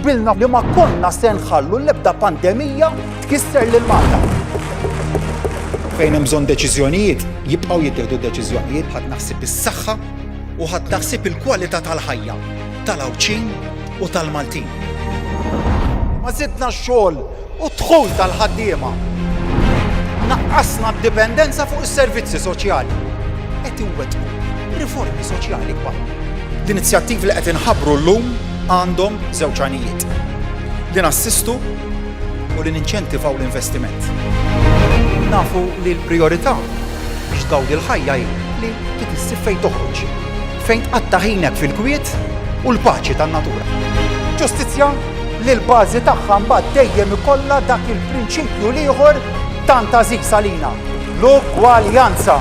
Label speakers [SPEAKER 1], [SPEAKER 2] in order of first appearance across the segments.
[SPEAKER 1] bilna li ma konna se nħallu l-ebda pandemija tkisser lil Malta. Fejn hemm bżonn deċiżjonijiet, jibqgħu jittieħdu deċiżjonijiet ħadd naħsib is-saħħa u ħadd naħsib il-kwalità tal-ħajja tal-Awċin u tal-Maltin. Ma żidna x-xogħol u dħul tal-ħaddiema. Naqqasna d-dipendenza fuq is-servizzi soċjali. Qed iwettqu riformi soċjali kbar. L-inizjattivi li qed inħabbru llum għandhom żewġ għanijiet. Li nassistu u li ninċentivaw l-investiment. Nafu li l-priorità biex dawn il-ħajja li titissib fejn toħroġ, fejn tqatta' ħinek fil-kwiet u l-paċi tan-natura. Ġustizzja li l-bażi tagħha mbagħad dejjem ikollha dak il-prinċipju ieħor tant għażiż għalina, l-ugwaljanza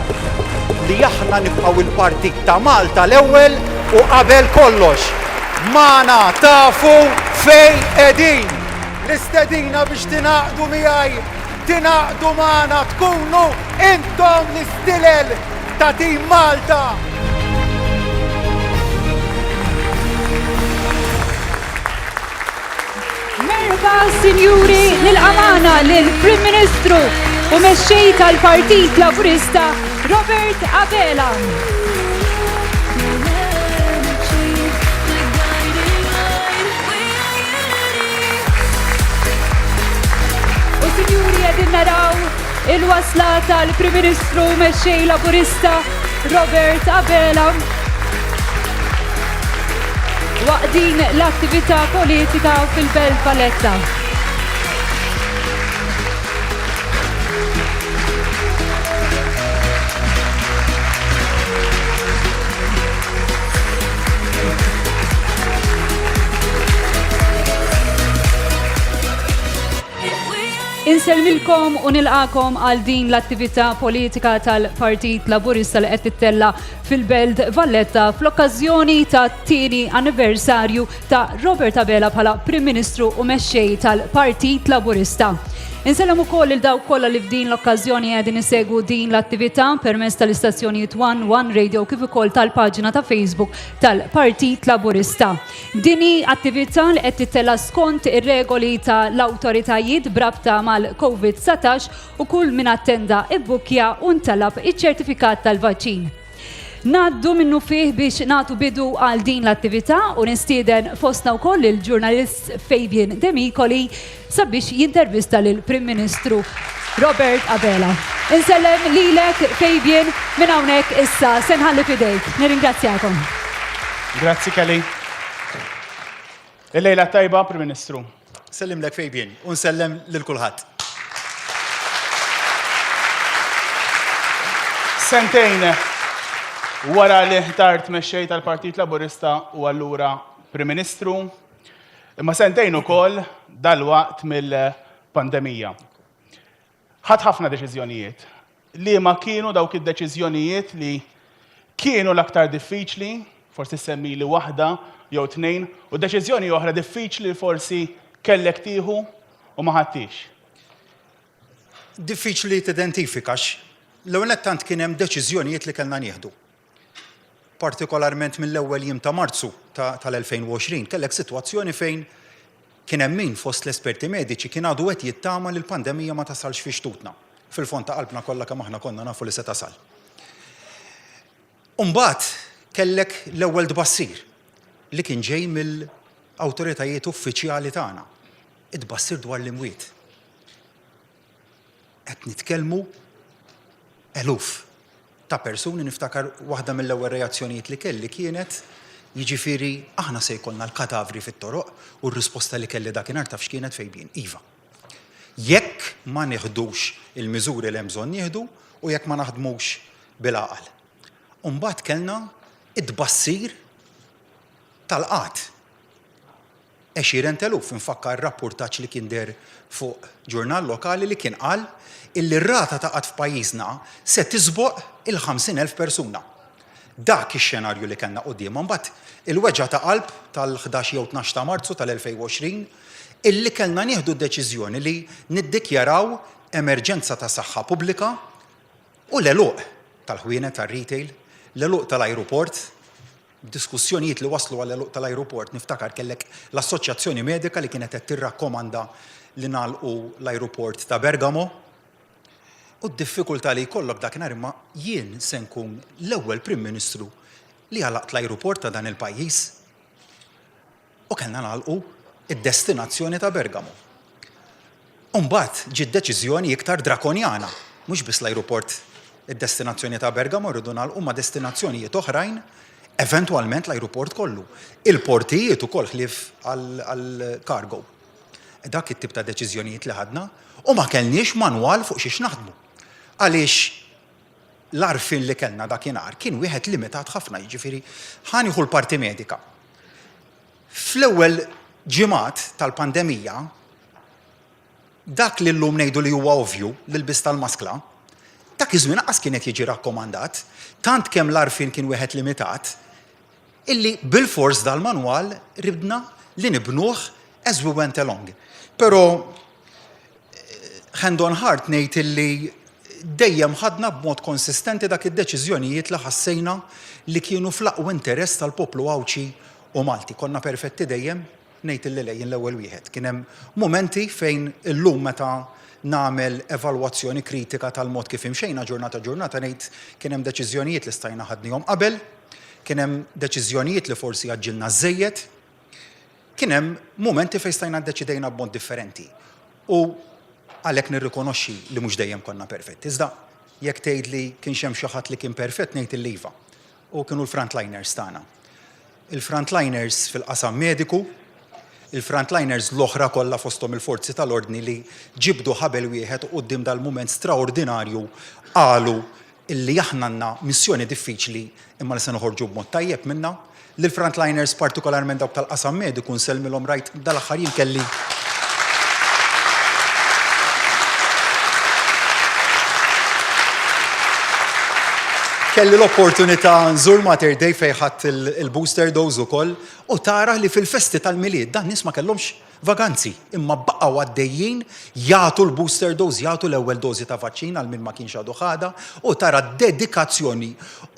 [SPEAKER 1] li aħna nibqgħu il-Partit ta' Malta l-ewwel u qabel kollox. Magħna tafu fejn qegħdin. L-istedina biex tingħaqdu miegħi, tingħaqdu magħna tkunu intom l-istilel ta' Tim Malta.
[SPEAKER 2] Merba, Sinjuri, nil-amana lill-Prim Ministru u mexxej tal-Partit Laburista Robert Abela. U Sinjuri, qegħdin naraw il-wasla tal-Prim Ministru u mexxej Laburista Robert Abela waqdin l-attività politika fil-Belt Valletta. Inselmilkom u nilqakom għal din l-attività politika tal-Partit Laburista li qed tittella fil-Belt Valletta fl-okkażjoni ta' tieni anniversarju ta' Robert Abela bħala Prim Ministru u mexxej tal-Partit Laburista. Insellem ukoll il-dawk kollha li f'din l-okkażjoni qegħdin isegwu din l-attività permezz tal-istazzjonijiet One Radio kif ukoll tal-paġina ta' Facebook tal-Partit Laburista. Dini attività li qed titella skont ir-regoli tal-awtoritajiet brabta mal-COVID-19 u kull min attenda ibbukkja u ntalab iċ-ċertifikat tal-vaċċin. Naddu minnu fih biex nagħtu bidu għal din l-attività u nistieden fostna wkoll il-ġurnalist Fabian Demicoli sabiex jintervista lil Prim Ministru Robert Abela. Insellem lilek Fabian minn hawnhekk issa se nħalli f'idejk. Nirringrazzjakom.
[SPEAKER 3] Grazzi Kelly. Il-lejla tajba, Prim Ministru.
[SPEAKER 1] Sellim lek Fabian u nsellem lil kulħadd.
[SPEAKER 3] Sentejn wara li ħtart mexxej tal-Partit Laburista u allura Prim Ministru, imma sentejn ukoll dalwaqt mill-pandemija. Ħadd ħafna deċiżjonijiet. Li ma kienu dawk id-deċiżjonijiet li kienu l-aktar diffiċli, forsi semmi li waħda jew tnejn, u deċiżjoni oħra diffiċli forsi kellek tieħu u ma ħadtix.
[SPEAKER 1] Diffiċli tidentifikax. L-ewwel tant kien hemm deċiżjonijiet li kellna nieħdu. Partikolarment mill-ewwel jiem ta' Marzu tal-2020 kellek sitwazzjoni fejn kien hemm min fost l-esperti mediċi kien għadu qed jittama li l-pandemija ma tasalx fi xtutna. Fil-fond ta' qalbna kollha kemm aħna konna nafu li se tasal. Mbagħad kellek l-ewwel tbassir li kien ġej mill-awtoritajiet uffiċjali tagħna. Id-tbassir dwar l-imwiet. Qed nitkellmu eluf ta' persuni niftakar waħda mill-ewwel reazzjonijiet li kelli kienet jiġifieri aħna se jkollna l-kadavri fit-toroq u r-risposta li kelli dakinhar taf x'kienet Fabian. Iva. Jekk ma nieħdux il-miżuri li hemm bżonn nieħdu u jekk ma naħdmux bil-għaqal. U mbagħad kellna id-tbassir tal-qatt. 20,000 infakkar rapportaġġ li kien der fuq ġurnal lokali li kien qal illi r-rata ta' qatt f'pajjiżna se tisboq il-50,000 persuna. Dak ix-xenarju li kellna quddiem. Mbagħad il-weġġa ta' qalb tal-11 jew 12 ta' Marzu tal-2020 illi kellna nieħdu d-deċiżjoni li niddikjaraw emerġenza ta' saħħa pubblika u l-eluq tal-ħwienet tar-retail, l-eluq tal-ajruport diskussjonijiet li waslu għal tal-ajruport niftakar kellek l-Assoċjazzjoni Medika li kienet qed tirrakkomanda li nagħlqu l-ajruport ta' Bergamo. U d-diffikultà li jkollok dakinhar imma jien se nkun l-ewwel Prim Ministru li għalaqt l-ajruport ta' dan il-pajjiż u kellna nagħlqu id-destinazzjoni ta' Bergamo. Mbagħad ġiet deċiżjoni iktar drakonjana, mhux biss l-ajruport id-destinazzjoni ta' Bergamo rridu nagħlqu ma' destinazzjonijiet oħrajn, eventwalment l-ajruport kollu. Il-portijiet ukoll ħlief għall-cargo. Dak it-tip ta' deċiżjonijiet li ħadna u ma kellniex manwal fuq xiex naħdmu. Għaliex l-arfin li kellna dakinhar kien wieħed limitat ħafna, jiġifieri ħanieħu l-parti medika. Fl-ewwel ġimgħat tal-pandemija dak li llum ngħidu li huwa ovvju l-ilbis tal-maskla, dak iż-żmien aqas kienet jiġi rakkomandat, tant kemm l-arfin kien wieħed limitat, illi bil-fors dal-manwal ribna li nibnuh as we went along. Però hand on heart ngħid illi dejjem ħadna b'mod konsistenti dak id-deċiżjonijiet li ħassejna li kienu fl-aqwa interess tal-poplu Awċi u Malti. Konna perfetti dejjem ngħid illi lejn l-ewwel wieħed. Kien hemm momenti fejn illum meta nagħmel evalwazzjoni kritika tal-mod kif imxejna ġurnata ngħid kien hemm deċiżjonijiet li stajna ħadnihom qabel, kien hemm deċiżjonijiet li forsi aġġilna żejjed, kien hemm momenti fejn stajna ddeċidejna b'mod differenti. U għalhekk nirrikonoxxi li mhux dejjem konna perfetti. Iżda jekk tgħidli kien hemm xi ħadd li kien perfett ngħid il-iva. U kienu l-frontliners tagħna. Il-frontliners fil-qasam mediku, il-frontliners l-oħra kollha fosthom il-forzi tal-ordni li ġibdu ħabel wieħed quddiem dal-mument straordinarju qalu illi aħna għandna missjoni diffiċli imma li se noħorġu b'mod tajjeb minnha. Lill-frontliners partikolarment dawk tal-qasam mediku nsellmilhom rajt dal-aħħar jien kelli l-opportunità nżur Mater Dei fejn ħadd il-booster dose ukoll u tara li fil-festi tal-milied dan nies ma kellhomx vaganzi imma baqgħu għaddejjin jagħtu l-booster dose, jagħtu l-ewwel dożi ta' vaċċin għal min ma kienx għadu ħada u tara dedikazzjoni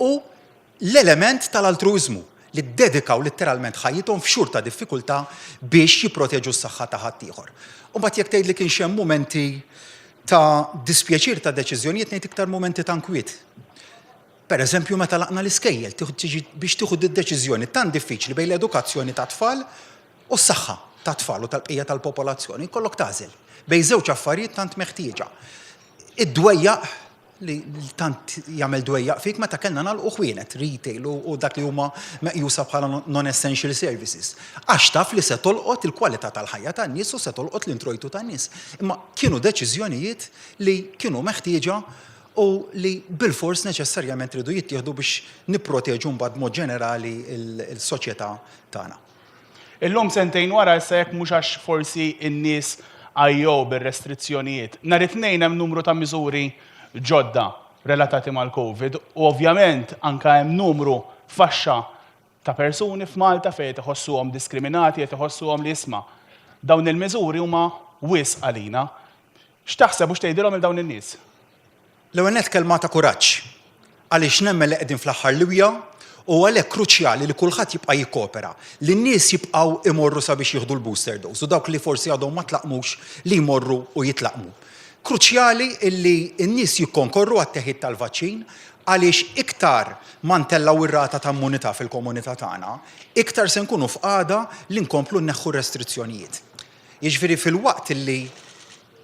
[SPEAKER 1] u l-element tal-altruiżmu li ddedikaw litteralment ħajjithom f'xhur ta' diffikultà biex jipproteġu s-saħħa ta' ħaddieħor. U mbagħad jekk tgħidli kien hemm mumenti ta' dispjaċir ta' deċiżjonijiet ngħid iktar mumenti ta' nkwiet. Pereżempju meta laqna l-iskejjel biex tieħu d-deċiżjoni tant diffiċli bejn l-edukazzjoni ta' tfal u s-saħħa ta' tfal u tal-bqija tal-popolazzjoni kollok tagħżel bejn żewġ affarijiet tant meħtieġa. Id-dwejjaq li tant jagħmel dwejjaq fik meta kellna nagħlqu ħwienet retail u dak li huma meqjusa bħala non-essential services. Għax taf li se tolqot il-kwalità tal-ħajja tan-nies u se tolqot l-introjtu tan-nies. Imma kienu deċiżjonijiet li kienu meħtieġa u li bil-fors neċessarjament ridu jittieħdu biex nipproteġu mbagħad mod ġenerali l-soċjetà tagħna.
[SPEAKER 3] Illum sentejn wara issa jekk mhux għax forsi n-nies għajjew bir-restrizzjonijiet. Nhar it-tnejn hemm numru ta' miżuri ġodda relatati mal-COVID u ovvjament anke hemm numru faxxa ta' persuni f'Malta fejn iħossuhom diskriminati, qed iħossuhom li isma' dawn il-miżuri huma wisq għalina. X'taħseb u x'tgħidilhom il dawn in-nies?
[SPEAKER 1] L-ewwel nett kelma ta' kuraġġ għaliex nemmen li qegħdin fl-aħħar lwija u għalhekk kruċjali li kulħadd jibqa' jikkopera, li n-nies jibqgħu imorru sabiex jieħdu l-booster dose u dawk li forsi għadhom ma tlaqmux li jmorru u jitlaqmu. Kruċjali illi n-nies jikkonkorru għat-teħid tal-vaċċin għaliex iktar ma ntellaw ir-rata ta' immunità fil-komunità tagħna, iktar se nkunu f'qagħda li nkomplu nneħħu restrizzjonijiet. Jiġifieri fil-waqt illi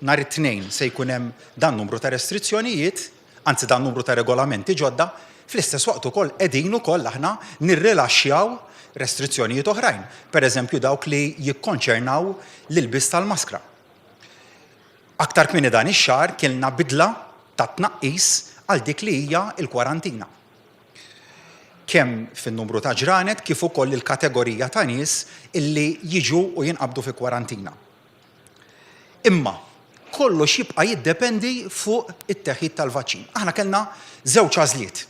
[SPEAKER 1] nhar it-tnejn se jkun hemm dan numru ta' restrizzjonijiet, anzi dan numru ta' regolamenti ġodda, fl-istess waqt ukoll qegħdin ukoll aħna nirrilaxxjaw restrizzjonijiet oħrajn, pereżempju dawk li jikkonċernaw l-ilbis tal-maskra. Aktar kmieni dan ix-xahar kienna bidla ta' tnaqqis għal dik li hija l-kwarantina. Kemm fin-numru ta' ġranet kif ukoll il-kategorija ta' nies illi jiġu u jinqabdu fi kwarantina. Imma kollox jibqa' jiddependi fuq it-teħid tal-vaċċin. Aħna kellna żewġ għażliet.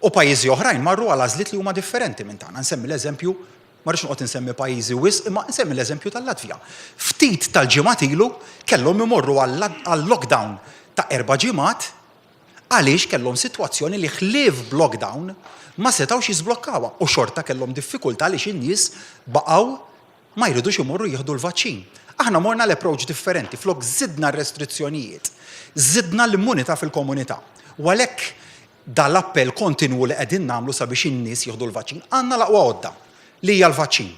[SPEAKER 1] U pajjiżi oħrajn marru għal għażliet li huma differenti minn tagħna. Nsemmi l-eżempju, ma rridx noqgħod insemmi pajjiżi wisq, imma nsemmi l-eżempju tal-Latvja. Ftit tal-ġimgħat ilu kellhom imorru għall-lockdown ta' 4 ġimgħat Għaliex kellhom sitwazzjoni li ħlief b'lockdown ma setgħux jiżblokkawha u xorta kellhom diffikultà għaliex in-nies baqgħu ma jridux imorru jieħdu l-vaċċin. Aħna morna l-approach differenti, flok żidna r-restrizzjonijiet, żidna l-immunità fil-komunità. U għalhekk dal-appell kontinwu li qegħdin nagħmlu sabiex in-nies jieħdu l-vaċċin. Għandna l-aqwa għodda li hija l-vaċċin.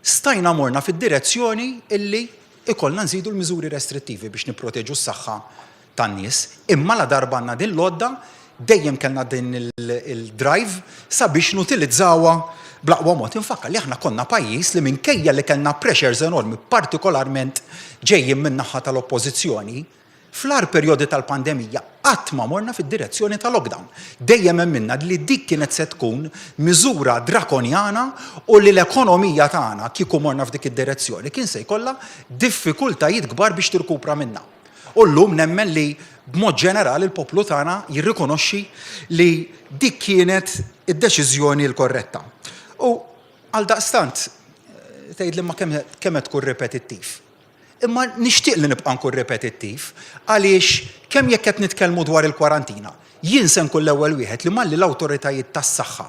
[SPEAKER 1] Stajna morna fid-direzzjoni illi ikollna nżidu l-miżuri restrittivi biex nipproteġu s-saħħa tan-nies, imma la darba għandna din l-għodda dejjem kellna din il-drive sabiex nutilizzawha bl-aqwa mod. Infakkar li aħna konna pajjiż li minkejja li kellna pressures enormi, partikolarment ġejjin min-naħa tal-oppożizzjoni, fl-ar perjodi tal-pandemija qatt ma morna fid-direzzjoni tal-lockdown. Dejjem hemm minna li dik kienet se tkun miżura drakonjana u li l-ekonomija tagħna kieku morna f'dik id-direzzjoni kien se jkollha diffikultajiet kbar biex tirkupra minnha. U llum nemmen li b'mod ġenerali l-poplu tagħna jirrikonoxxi li dik kienet id-deċiżjoni l-korretta. U għal daqstant tgħid li ma kemm qed tkun repetittiv. Imma nixtieq li nibqa' nkun repetittiv għaliex kemm jekk qed nitkellmu dwar il-kwarantina. Jien se nkun l-ewwel wieħed li malli l-awtoritajiet tas-saħħa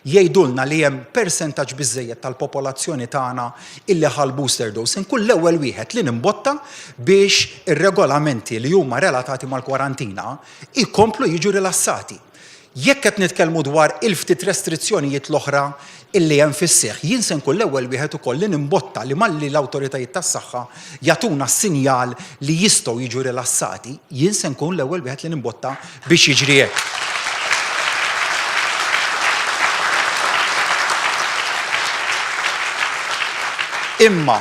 [SPEAKER 1] jgħidulna li hemm persentaġġ biżżejjed tal-popolazzjoni tagħna illi ħal booster dose, se nkun l-ewwel wieħed li nimbotta biex ir-regolamenti li huma relatati mal-kwarantina jkomplu jiġu rilassati. Jekk qed nitkellmu dwar il-ftit restrizzjonijiet l-oħra illi hemm fis-seħħ, jien se nkun l-ewwel wieħed ukoll li nimbotta li malli l-awtoritajiet tas-saħħa jagħtuna sinjal li jistgħu jiġu rilassati, jien se nkun l-ewwel wieħed li nimbotta biex jiġri hekk. Imma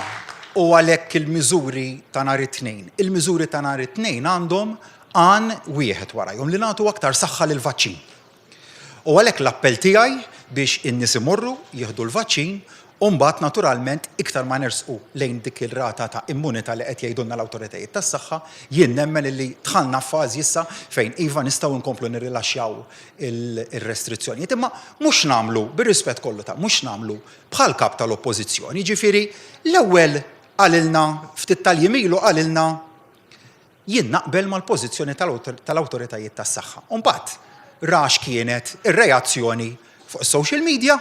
[SPEAKER 1] u għalhekk il-miżuri ta' nhar it-tnejn. Il-miżuri ta' nhar it-tnejn għandhom għan wieħed warajhom li nagħtu aktar saħħa lill-vaċċin. U għalhekk l-appell tiegħi biex in-nies imorru jieħdu l-vaċċin u mbagħad naturalment iktar ma nersqu lejn dik il-rata ta' immunità li qed jgħidulna l-awtoritajiet tas-saħħa, jien nemmen li dħalna f'fażi issa fejn iva nistgħu nkomplu nirrilaxxjaw il-restrizzjonijiet. Imma mhux nagħmlu bir-rispett kollu ta' mhux nagħmlu bħal kap tal-oppożizzjoni. Ġifieri l-ewwel qalilna ftit tal-jimilu qalilna jien naqbel mal-pożizzjoni tal-awtoritajiet tas-saħħa. U mbagħad rax kienet ir-reazzjoni fuq social media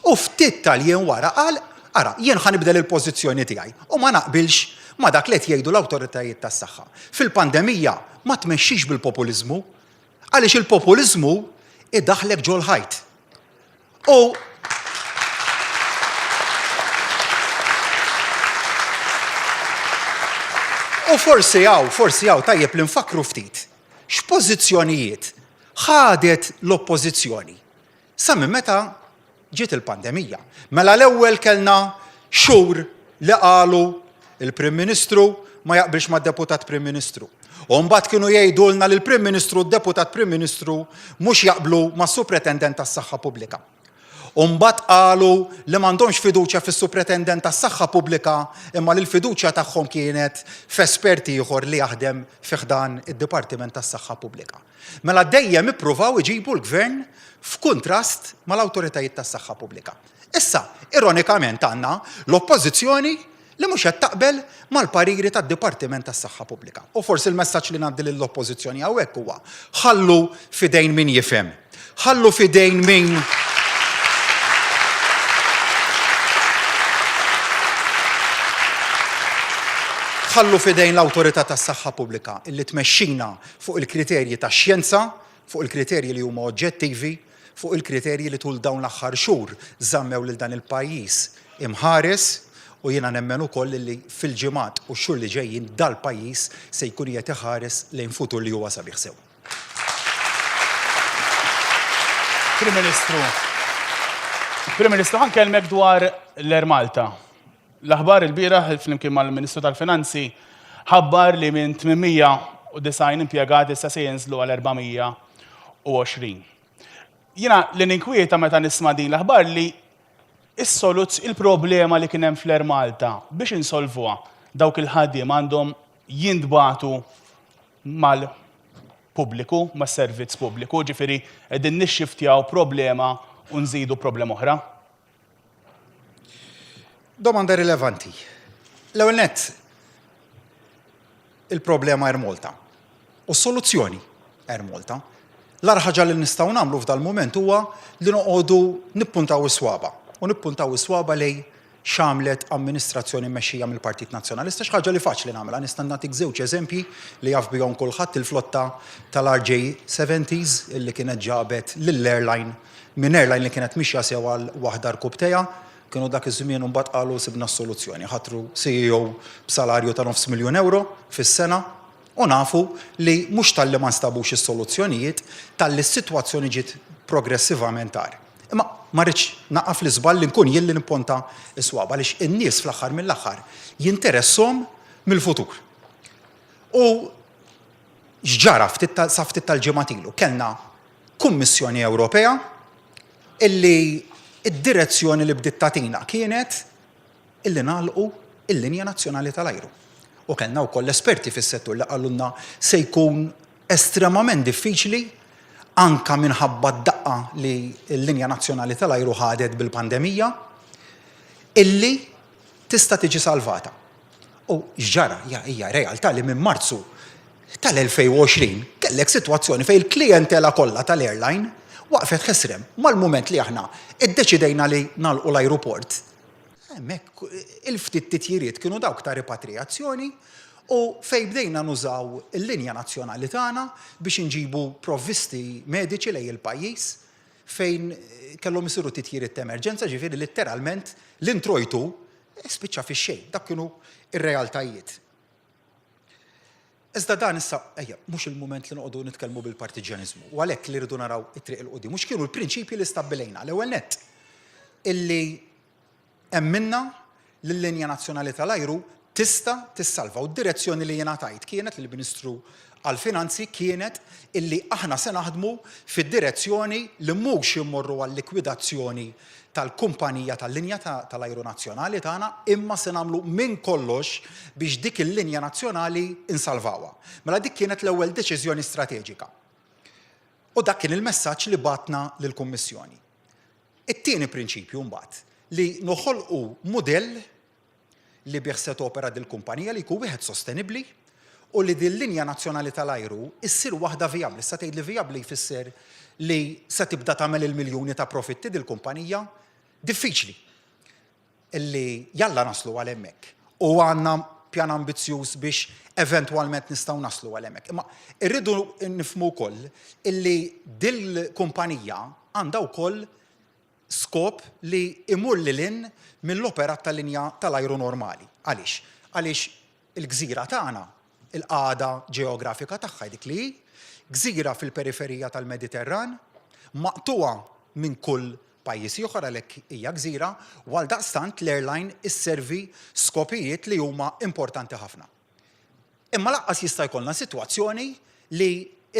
[SPEAKER 1] u ftit tal-jiem wara qal ara jien ħanibdel il-pożizzjoni tiegħi u ma naqbilx ma dak li qed jgħidu l-awtoritajiet tas-saħħa. Fil-pandemija ma tmexxix bil-populiżmu għaliex il-populiżmu idaħħlek ġol ħajt. U forsi hawn tajjeb li nfakru ftit x'pożizzjonijiet ħadet l-oppożizzjoni sa minn meta ġiet il-pandemija. Mela l-ewwel kellna xhur li qalu il-Prim Ministru ma jaqbilx mad-Deputat Prim Ministru. U mbagħad kienu jgħidulna li l-Prim Ministru u d-Deputat Prim Ministru mhux jaqblu mas-Supretendent tas-Saħħa Pubblika. U mbagħad qalu li m'għandhomx fiduċja fis-Supretendent tas-Saħħa Pubblika imma li l-fiduċja tagħhom kienet f'esperti ieħor li jaħdem fih dan id-Dipartiment tas-Saħħa Pubblika. Mela dejjem ippruvaw iġibu l-Gvern f'kuntrast mal-awtoritajiet tas-saħħa pubblika. Issa, ironikament għandna l-oppożizzjoni li mhux qed taqbel mal-pariri tad-Dipartiment tas-Saħħa Pubblika. U forsi l-messaġġ li ngħaddi lill-oppożizzjoni hawnhekk huwa ħallu fidejn min jifhem. Ħallu fidejn min ħallu fidejn l-awtorità tas-saħħa pubblika illi tmexxina fuq il-kriterji tax-xjenza, fuq il-kriterji li huma oġġettivi, fuq il-kriterji li tul dawn l-aħħar xhur żammew lil dan il-pajjiż imħares u jiena nemmen ukoll li fil-ġimgħat u x-xhur li ġejjin dal-pajjiż se jkun qed iħares lejn futur li huwa sabiħ sew.
[SPEAKER 3] Prim Ministru, ħankellmek dwar l-Air Malta. L-aħbar il-bieraħ flimkien mal-Ministru tal-Finanzi ħabbar li minn 890 impjegati issa se jinżlu għal 420. Jiena l-inkwieta meta nisma' din l-aħbar li il-problema li kien hemm fl-Air Malta biex insolvuha dawk il-ħaddiem għandhom jintbagħtu mal-pubbliku, mas-servizz pubbliku, ġifieri qegħdin nixxiftjaw problema u nżidu problema oħra.
[SPEAKER 1] Domanda rilevanti. L-ewwel nett il-problema Air Malta u s-soluzzjoni Air Malta. L-ar ħaġa li nistgħu nagħmlu f'dal-mument huwa li noqogħdu nippuntaw is-swaba u nippuntaw is-swaba lejn x'għamlet amministrazzjoni mmexxija mill-Partit Nazzjonalista x'ħaġa li faċli nagħmilha. Nista' nagħtik żewġ eżempji li jaf bihom kulħadd il-flotta tal-RJ70s illi kienet ġabet lill-airline minn airline li kienet mixja sew għal waħda rkub tejha, kienu dak iż-żmien mbagħad qalu sibna s-soluzzjoni. Ħatru CEO b'salarju ta' €900,000 fis-sena u nafu li mhux talli ma nstabux is-soluzzjonijiet talli s-sitwazzjoni ġiet progressivament għar. Imma ma rridx naqaf l-iżball li nkun jien li nipponta s-swaba għaliex in-nies fl-aħħar mill-aħħar jinteresshom mill-futur. U x'ġara sa ftit tal-ġimgħat ilu kellna Kummissjoni Ewropea illi id-direzzjoni li bdiet tagħtina kienet illi nagħlqu il-linja nazzjonali tal-ajru. U kellna wkoll esperti fis-settur li qalulna se jkun estremament diffiċli anka minħabba d-daqqa li l-linja nazzjonali tal-ajru ħadet bil-pandemija illi tista' tiġi salvata. U x'ġara hija realtà li minn Marzu tal-2020 kellek sitwazzjoni fejn il-klijentela kollha tal-airline waqfet ħesrem mal-mument li aħna iddeċidejna li nagħlqu l-ajruport. Hemmhekk il-ftit titjiriet kienu dawk ta' ripatrijazzjoni u fejn bdejna nużaw il-linja nazzjonali tagħna biex inġibu provvisti mediċi lejn il-pajjiż fejn kellhom isiru titjiriet ta' emerġenza, ġifieri litteralment l-introjtu spiċċa fix-xejn. Dak kienu ir-realtajiet. Iżda dan issa, mhux il-mument li noqogħdu nitkellmu bil-partiġjaniżmu, u għalhekk li rridu naraw it-triq il-qudiem. Mhux kienu l-prinċipji li stabbilejna l-ewwel nett illi emminna lill-linja nazzjonali tal-ajru tista' tissalva u d-direzzjoni li jiena tajt kienet lill Ministru għall-Finanzi kienet illi aħna se naħdmu fid-direzzjoni li mhux immorru għall-likwidazzjoni tal-kumpanija tal-linja tal-ajru nazzjonali tagħna imma se nagħmlu minn kollox biex dik il-linja nazzjonali insalvawha. Mela dik kienet l-ewwel deċiżjoni strateġika. U dak kien il-messaġġ li batna lill-Kummissjoni. It-tieni prinċipju mbagħad li noħolqu mudell li bih se topera dil-kumpanija li jkun wieħed sostenibbli u li din linja nazzjonali tal-ajru issir waħda vijabbli. Sa tgħid li vijabbli jfisser li se tibda tagħmel il-miljuni ta' profitti dil-kumpanija diffiċli illi jalla naslu għal hemmhekk. U għandna pjan ambizzjuż biex eventwalment nistgħu naslu għal hemmhekk. Imma rridu nifhmu wkoll illi dil-kumpanija għandha wkoll skop li imur lilin mill-opera tal-linja tal-ajru normali. Għaliex? Għaliex il-gżira tagħna il-qagħda ġeografika tagħha dik li gżira fil-periferija tal-Mediterran maqtuwa minn kull pajjiż ieħor għalhekk hija gżira u għaldaqstant l-airline isservi skopijiet li huma importanti ħafna. Imma laqqas jista' jkollna sitwazzjoni li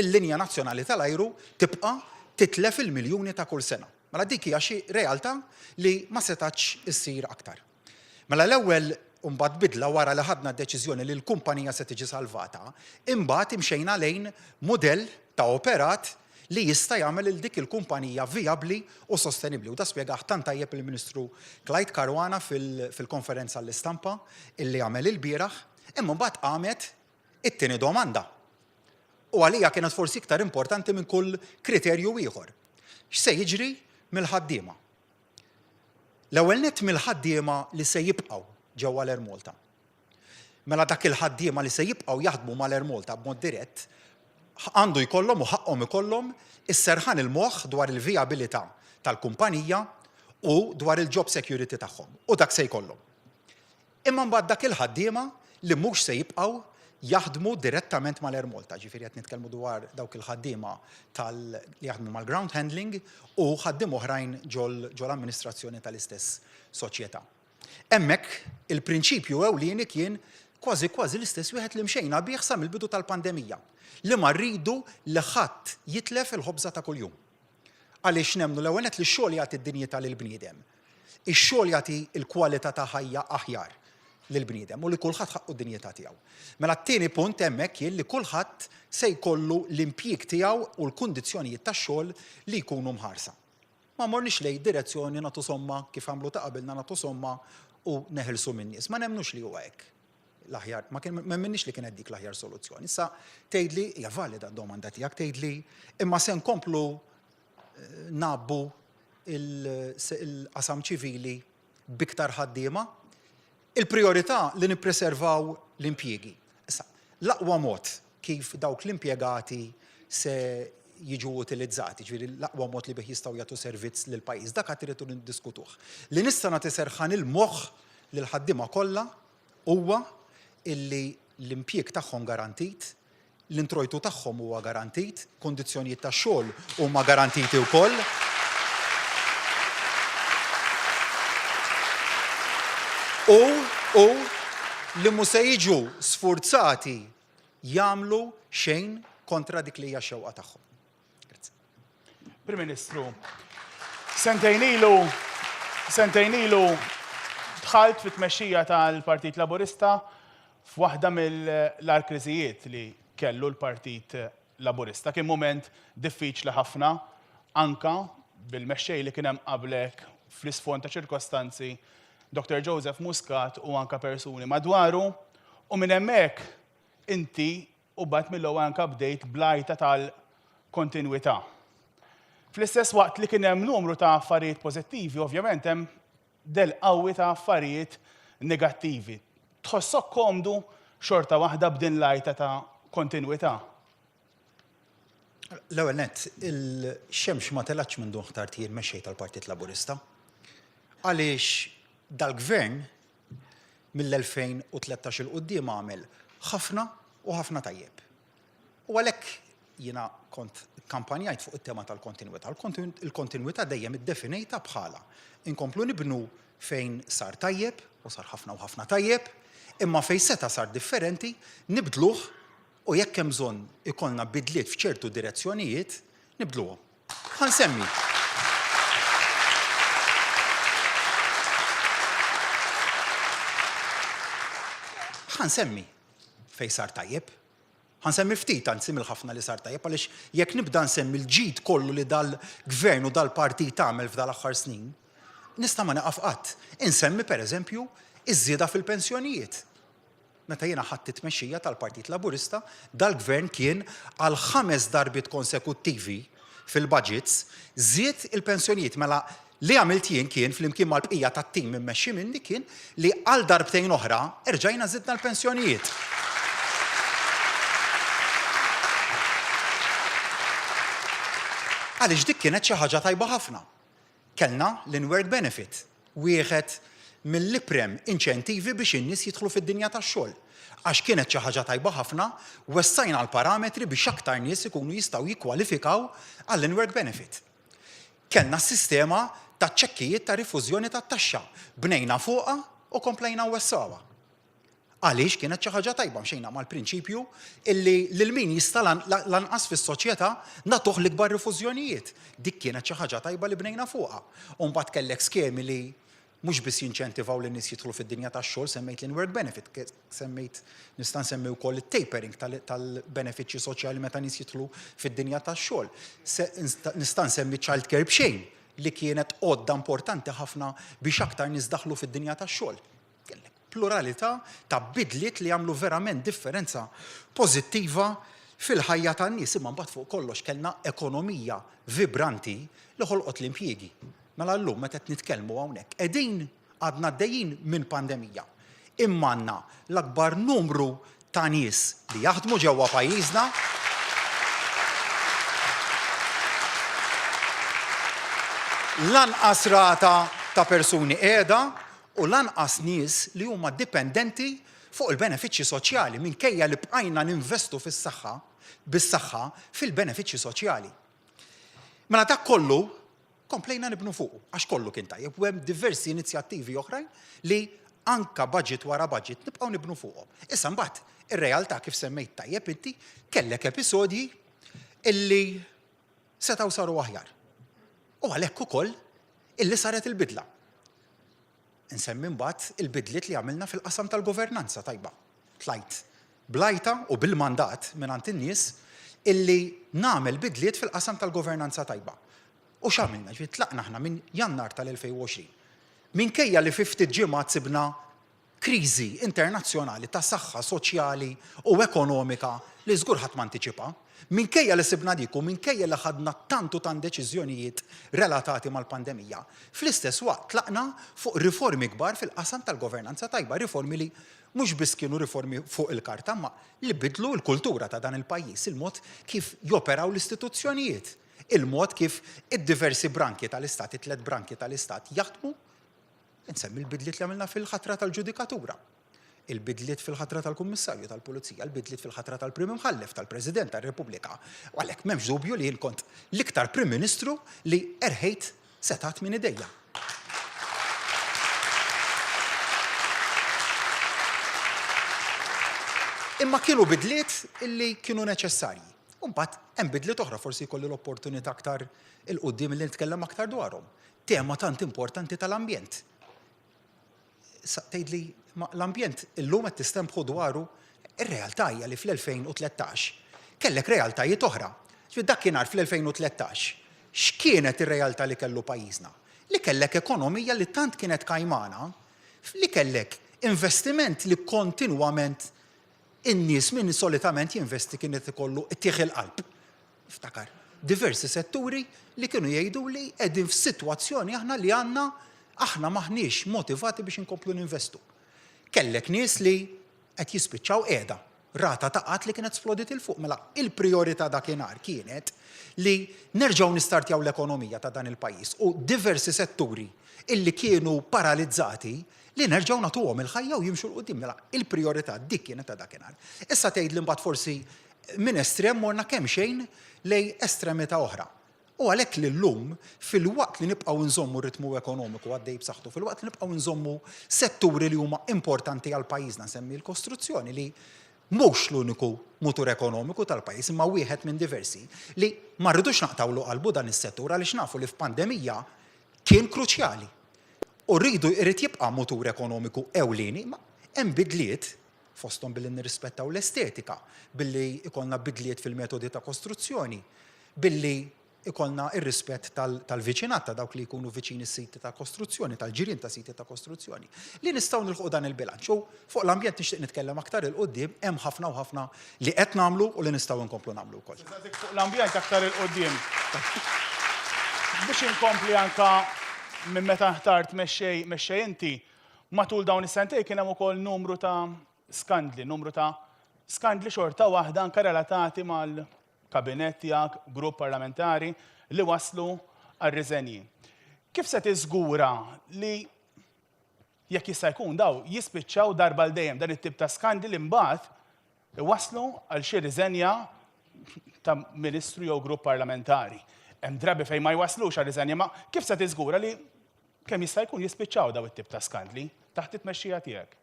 [SPEAKER 1] l-linja nazzjonali tal-ajru tibqa' titlef il-miljuni ta' kull sena. Mela dik hija xi realtà li ma setax issir aktar. Mela l-ewwel imbagħad bidla wara li ħadna d-deċiżjoni li l-kumpanija se tiġi salvata, imbagħad imxejna lejn mudell ta' operat li jista' jagħmel il dik il-kumpanija vijabbli u sostenibbli. U da spjegah tant tajjeb il-Ministru Clyde Caruana fil-konferenza l-istampa illi għamel il-bieraħ, imma mbagħad qamet it-tieni domanda. U għalija kienet forsi iktar importanti minn kull kriterju ieħor. X'se jiġri mill-ħaddiema? L-ewwel nett mill-ħaddiema li se jibqgħu ġewwa l-Air Malta. Mela dak il-ħaddiema li se jibqgħu jaħdmu mal-Air Malta b'mod dirett għandu jkollhom u ħaqhom ikollhom is-serħan il-moħħ dwar il-vijabilità tal-kumpanija u dwar il-job security tagħhom. U dak se jkollhom. Imma mbagħad dak il-ħaddiema li mhux se jibqgħu jaħdmu direttament mal-Air Malta. Ġifieri qed nitkellmu dwar dawk il-ħaddiema li jaħdmu mal-ground handling u ħaddiem oħrajn ġol amministrazzjoni tal-istess soċjetà. Hemmhekk il-prinċipju ewlieni kien kważi l-istess wieħed li mxejna bih sa mill-bidu tal-pandemija li ma rridu li ħadd jitlef il-ħobża ta' kuljum. Għaliex nemmnu l-ewwel li x-xogħol jagħti d-dinjità lill-bniedem. Ix-xogħol jagħti l-kwalità ta' ħajja aħjar lill-bniedem u li kulħadd ħaqqu d-dinjità tiegħu. Mela t-tieni punt hemmhekk kien li kulħadd se jkollu l-impjieg tiegħu u l-kundizzjonijiet tax-xogħol li jkunu mħarsa. Ma morniex lejn direzzjoni nagħtu somma kif għamlu ta' qabilna nagħtu somma u neħilsu min-nies. Ma nemmnux li huwa hekk. l-aħjar, ma minnix li kienet dik l-aħjar soluzzjoni. Issa tgħidli hija valida d-domanda tiegħek tgħidli imma se nkomplu nabbu il-qasam ċivili biktar ħaddiema. Il-priorità li nippreservaw l-impjiegi. Issa, l-aqwa mod kif dawk l-impjegati se jiġu utilizzati, ġifieri l-aqwa mod li bih jistgħu jagħtu servizz lil pajjiż dak qed iridu niddiskutuh. Li nista' nagħti serħan il-moħħ lil ħaddiema kollha huwa illi l-impjieg tagħhom garantit, l-introjtu tagħhom huwa garantit, kundizzjonijiet tax-xogħol huma garantiti wkoll. U li mhux se jiġu sfurzati jagħmlu xejn kontra dik li hija xewqa tagħhom.
[SPEAKER 3] Prim Ministru, sentejn ilu dħalt fit-tmexxija tal-Partit Laburista f'waħda mill-ar kriżijiet li kellu l-Partit Laburista. Kien mument diffiċli ħafna anka bil-mexxej li kien hemm qablek fl-isfond ta' ċirkostanzi Dr. Joseph Muscat u anka persuni madwaru u minn hemmhekk inti u bat mill-ewwel anka bdejt blajta tal-kontinwità. Fl-istess waqt li kien hemm numru ta' affarijiet pożittivi, ovvjament hemm del qawwi ta' affarijiet negattivi. Tħossok komdu xorta waħda b'din lajta ta' kontinwità?
[SPEAKER 1] L-ewwel nett, il-xemx ma telgħax minn dun ħtarti l-mexxej tal-Partit Laburista. Għaliex dal-gvern mill-2013 il-qudiem għamel ħafna u ħafna tajjeb. U għalhekk jiena kont kampanjajt fuq it-tema tal-kontinwità. Il-kontinwità dejjem iddefinejta bħala inkomplu nibnu fejn sar tajjeb u sar ħafna u ħafna tajjeb, imma fejn seta sar differenti nibdluh u jekk hemm bżonn ikollna bidliet f'ċertu direzzjonijiet nibdluhom. Ħansemmi. Ħansemmi fejn sar tajjeb. Ħansemmi ftit anzi mill-ħafna li sar tajjeb għaliex jekk nibda nsemmi l-ġid kollu li dal-gvern u dal-partit tagħmel f'dal aħħar snin, nista' ma naqaf qatt. Insemmi pereżempju iż-żieda fil-pensjonijiet. Meta jiena ħadd it-tmexxija tal-Partit Laburista, dal-gvern kien għal 5 darbiet konsekuttivi fil-budgets żied il-pensjonijiet mela li għamilt jien kien flimkien mal-bqija tat-tim immexxi minni kien li għal darbtejn oħra erġajna żidna l-pensjonijiet. Għaliex dik kienet xi ħaġa tajba ħafna. Kellna l-inward benefit, wieħed mill-iprem inċentivi biex in-nies jidħlu fid-dinja tax-xogħol. Għax kienet xi ħaġa tajba ħafna, wessajna l-parametri biex aktar nies ikunu jistgħu jikkwalifikaw għall-inward benefit. Kellna s-sistema ta' ċekkijiet ta' rifużjoni tat-taxxa, bnejna fuqha u komplejna wessawha. Għaliex kienet xi ħaġa tajba mxejna mal-prinċipju illi lil min jista' lanqas fis-soċjetà nagħtuh l-ikbar rifużjonijiet. Dik kienet xi ħaġa tajba li bnejna fuqha. U mbagħad kellek skemi li mhux biss jinċentivaw lin nies jidħlu fid-dinja tax-xogħol, semmejt l-inward benefit, semmejt nista' nsemmi wkoll it-tapering tal-benefiċċji soċjali meta nies jidħlu fid-dinja tax-xogħol. Nista' nsemmi child care b'xejn li kienet għodda importanti ħafna biex aktar nies daħlu fid-dinja tax-xogħol. Pluralità ta' bidliet li jagħmlu verament differenza pożittiva fil-ħajja tan-nies imma mbagħad fuq kollox kellna ekonomija vibranti li ħolqot l-impjiegi. Mela llum meta qed nitkellmu hawnhekk qegħdin għadna għaddejjin minn pandemija. Imma għandna l-akbar numru ta' nies li jaħdmu ġewwa pajjiżna lanqas rata ta' persuni qiegħda u lanqas nies li huma dipendenti fuq il-benefiċċji soċjali minkejja li bqajna ninvestu fis-saħħa bis-saħħa fil-benefiċċji soċjali. Mela dak kollu komplejna nibnu fuqu għax kollu kien tajjeb u hemm diversi inizjattivi oħrajn li anka budget wara budget nibqgħu nibnu fuqhom. Issa mbagħad ir-realtà kif semmejt tajjeb inti kellek episodji illi setgħu saru aħjar. U għalhekk ukoll illi saret il-bidla. Insemmi mbagħad il-bidliet li għamilna fil-qasam tal-governanza tajba. Tlajt blajta u bil-mandat mingħand in-nies illi nagħmel bidliet fil-qasam tal-governanza tajba. U x'għamilna? Tlaqna aħna minn Jannar tal-2020. Minkejja li fi ftit ġimgħat sibna kriżi internazzjonali ta' saħħa soċjali u ekonomika li żgur ħadd ma antiċipa. Minkejja li sibna diku, minkejja li ħadna tant deċiżjonijiet relatati mal-pandemija. Fl-istess waqt tlaqna fuq riformi kbar fil-qasam tal-governanza tajba, riformi li mhux biss kienu riformi fuq il-karta, ma li bidlu l-kultura ta' dan il-pajjiż, il-mod kif joperaw l-istituzzjonijiet, il-mod kif id-diversi branki tal-istat, 3 branki tal-istat jaħdmu. Insemmi l-bidliet li għamilna fil-ħatra tal-ġudikatura, il-bidliet fil-ħatra tal-Kummissarju tal-Pulizija, il-bidliet fil-ħatra tal-Prim Imħallef tal-President tal-Repubblika. U għalhekk m'hemmx dubju li jien kont l-iktar Prim Ministru li erħejt setat minn idejja. Imma kienu bidliet illi kienu neċessarji. Mbagħad hemm bidliet oħra forsi jkolli l-opportunità aktar il-qudiem li nitkellem aktar dwarhom. Tema tant importanti tal-ambjent. Tgħidli l-ambjent illum qed tistempħu dwaru, ir-realtà hija li fl-2013 kellek realtajiet oħra. Dakinhar fl-2013 x'kienet ir-realtà li kellu pajjiżna? Li kellek ekonomija li tant kienet kajmana, li kellek investiment li kontinwament in-nies min solitament jinvesti kienet ikollu ittieħ il-qalb. Iftakar, diversi setturi li kienu jgħidu li qegħdin f'sitwazzjoni aħna li aħna maħniex motivati biex inkomplu ninvestu. Kellek nies li qed jispiċċaw qiegħda, rata ta' qatt li kienet splodit il fuq, mela il-priorità dakinhar kienet li nerġgħu nistartjaw l-ekonomija ta' dan il-pajjiż u diversi setturi illi kienu paralizzati li nerġgħu nagħtuhom il-ħajja u jimxu l-qudiem, mela il-priorità dik kienet ta' dakinhar. Issa tgħidli mbagħad forsi minn estrem morna kemm xejn lejn estremità oħra. U għalhekk li llum fil-waqt li nibqgħu nżommu ritmu ekonomiku għaddej b'saħħtu, fil-waqt li nibqgħu nżommu setturi li huma importanti għal pajjiżna nsemmi l-kostruzzjoni li mhux l-uniku mutur ekonomiku tal-pajjiż imma wieħed minn diversi li ma rridux naqtawlu qalbu dan is-settur għaliex nafu li f'pandemija kien kruċjali. U rridu jrid jibqa' mutur ekonomiku ewlieni, ma hemm bidliet fosthom billi nirrispettaw l-estetika, billi ikollna bidliet fil-metodi ta' kostruzzjoni, billi ikollna ir-rispett tal-viċinat ta' dawk li jkunu viċini s-siti ta' kostruzzjoni, tal-ġirien ta' siti ta' kostruzzjoni. Li nistgħu nilħu dan il-bilanċ. U fuq l-ambjent nixtieq nitkellem aktar il-qudiem, hemm ħafna u ħafna li qed nagħmlu u li nistgħu nkomplu nagħmlu wkoll.
[SPEAKER 3] Fuq l-ambjent aktar il-qudiem. Biex inkompli anka minn meta ħtart mexxej inti, matul dawn is-sentej kien hemm ukoll numru ta' skandli xorta waħda anke relatati mal-kabinet tiegħek, grupp parlamentari li waslu għar-riżenji. Kif se tiżgura li jekk jista' jkun daw jispiċċaw darba l dejjem dan it-tip ta' skandli li mbagħad waslu għal xi riżenja ta' ministru jew grupp parlamentari? Hemm drabi fejn ma jwaslux għal riżenja, ma kif se tiżgura li kemm jista' jkun jispiċċaw daw it-tip ta' skandli taħt it-tmexxija tiegħek?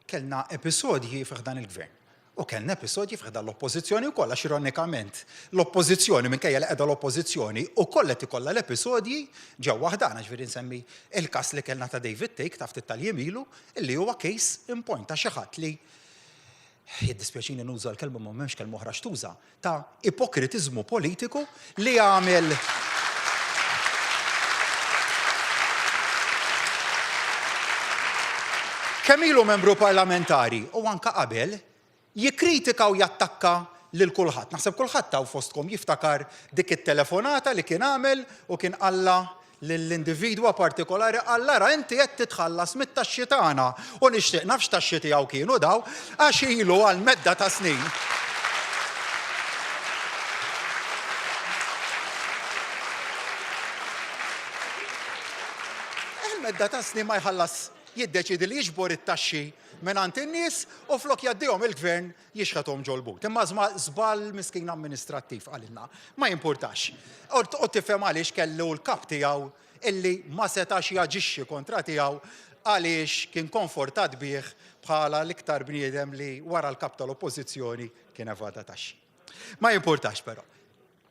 [SPEAKER 1] Kellna episodji fih dan il-gvern. U kellna episodji fih dan l-oppożizzjoni wkoll għax ironikament l-oppożizzjoni minkejja li qiegħda l-oppożizzjoni ukoll qed ikollha l-episodji ġewwa ħdana ġifieri nsemmi il-każ li kellna ta' David Take ta' ftit tal-jiem ilu illi huwa case in point ta' xi ħadd li jiddispjaċini nuża l-kelma ma m'hemmx kelma oħra xtuża ta' ipokritiżmu politiku li għamel kemm ilu membru parlamentari u anke qabel jikkritika u jattakka lil kulħadd. Naħseb kulħadd taw fostkom jiftakar dik it-telefonata li kien għamel u kien qalla lill-individwa partikolari ra inti qed titħallas mit-taxxi tagħna u nixtieq nafx taxxi tiegħu kienu daw għax ilu għal medda ta' snin. Il-medda ta' snin ma jħallas jiddeċidi li jiġbor it-taxxi mingħand in-nies u flok jaddihom il-gvern jixħathom ġolbut. Imma żball miskin amministrattiv għalilna, ma jimpurtax. U tifhem għaliex kellu l-kap tiegħu illi ma setax jaġixxi kontra tiegħu għaliex kien konfortat bih bħala l-iktar bniedem li wara l-kap tal-oppożizzjoni kien evada taxxi. Ma jimpurtax però.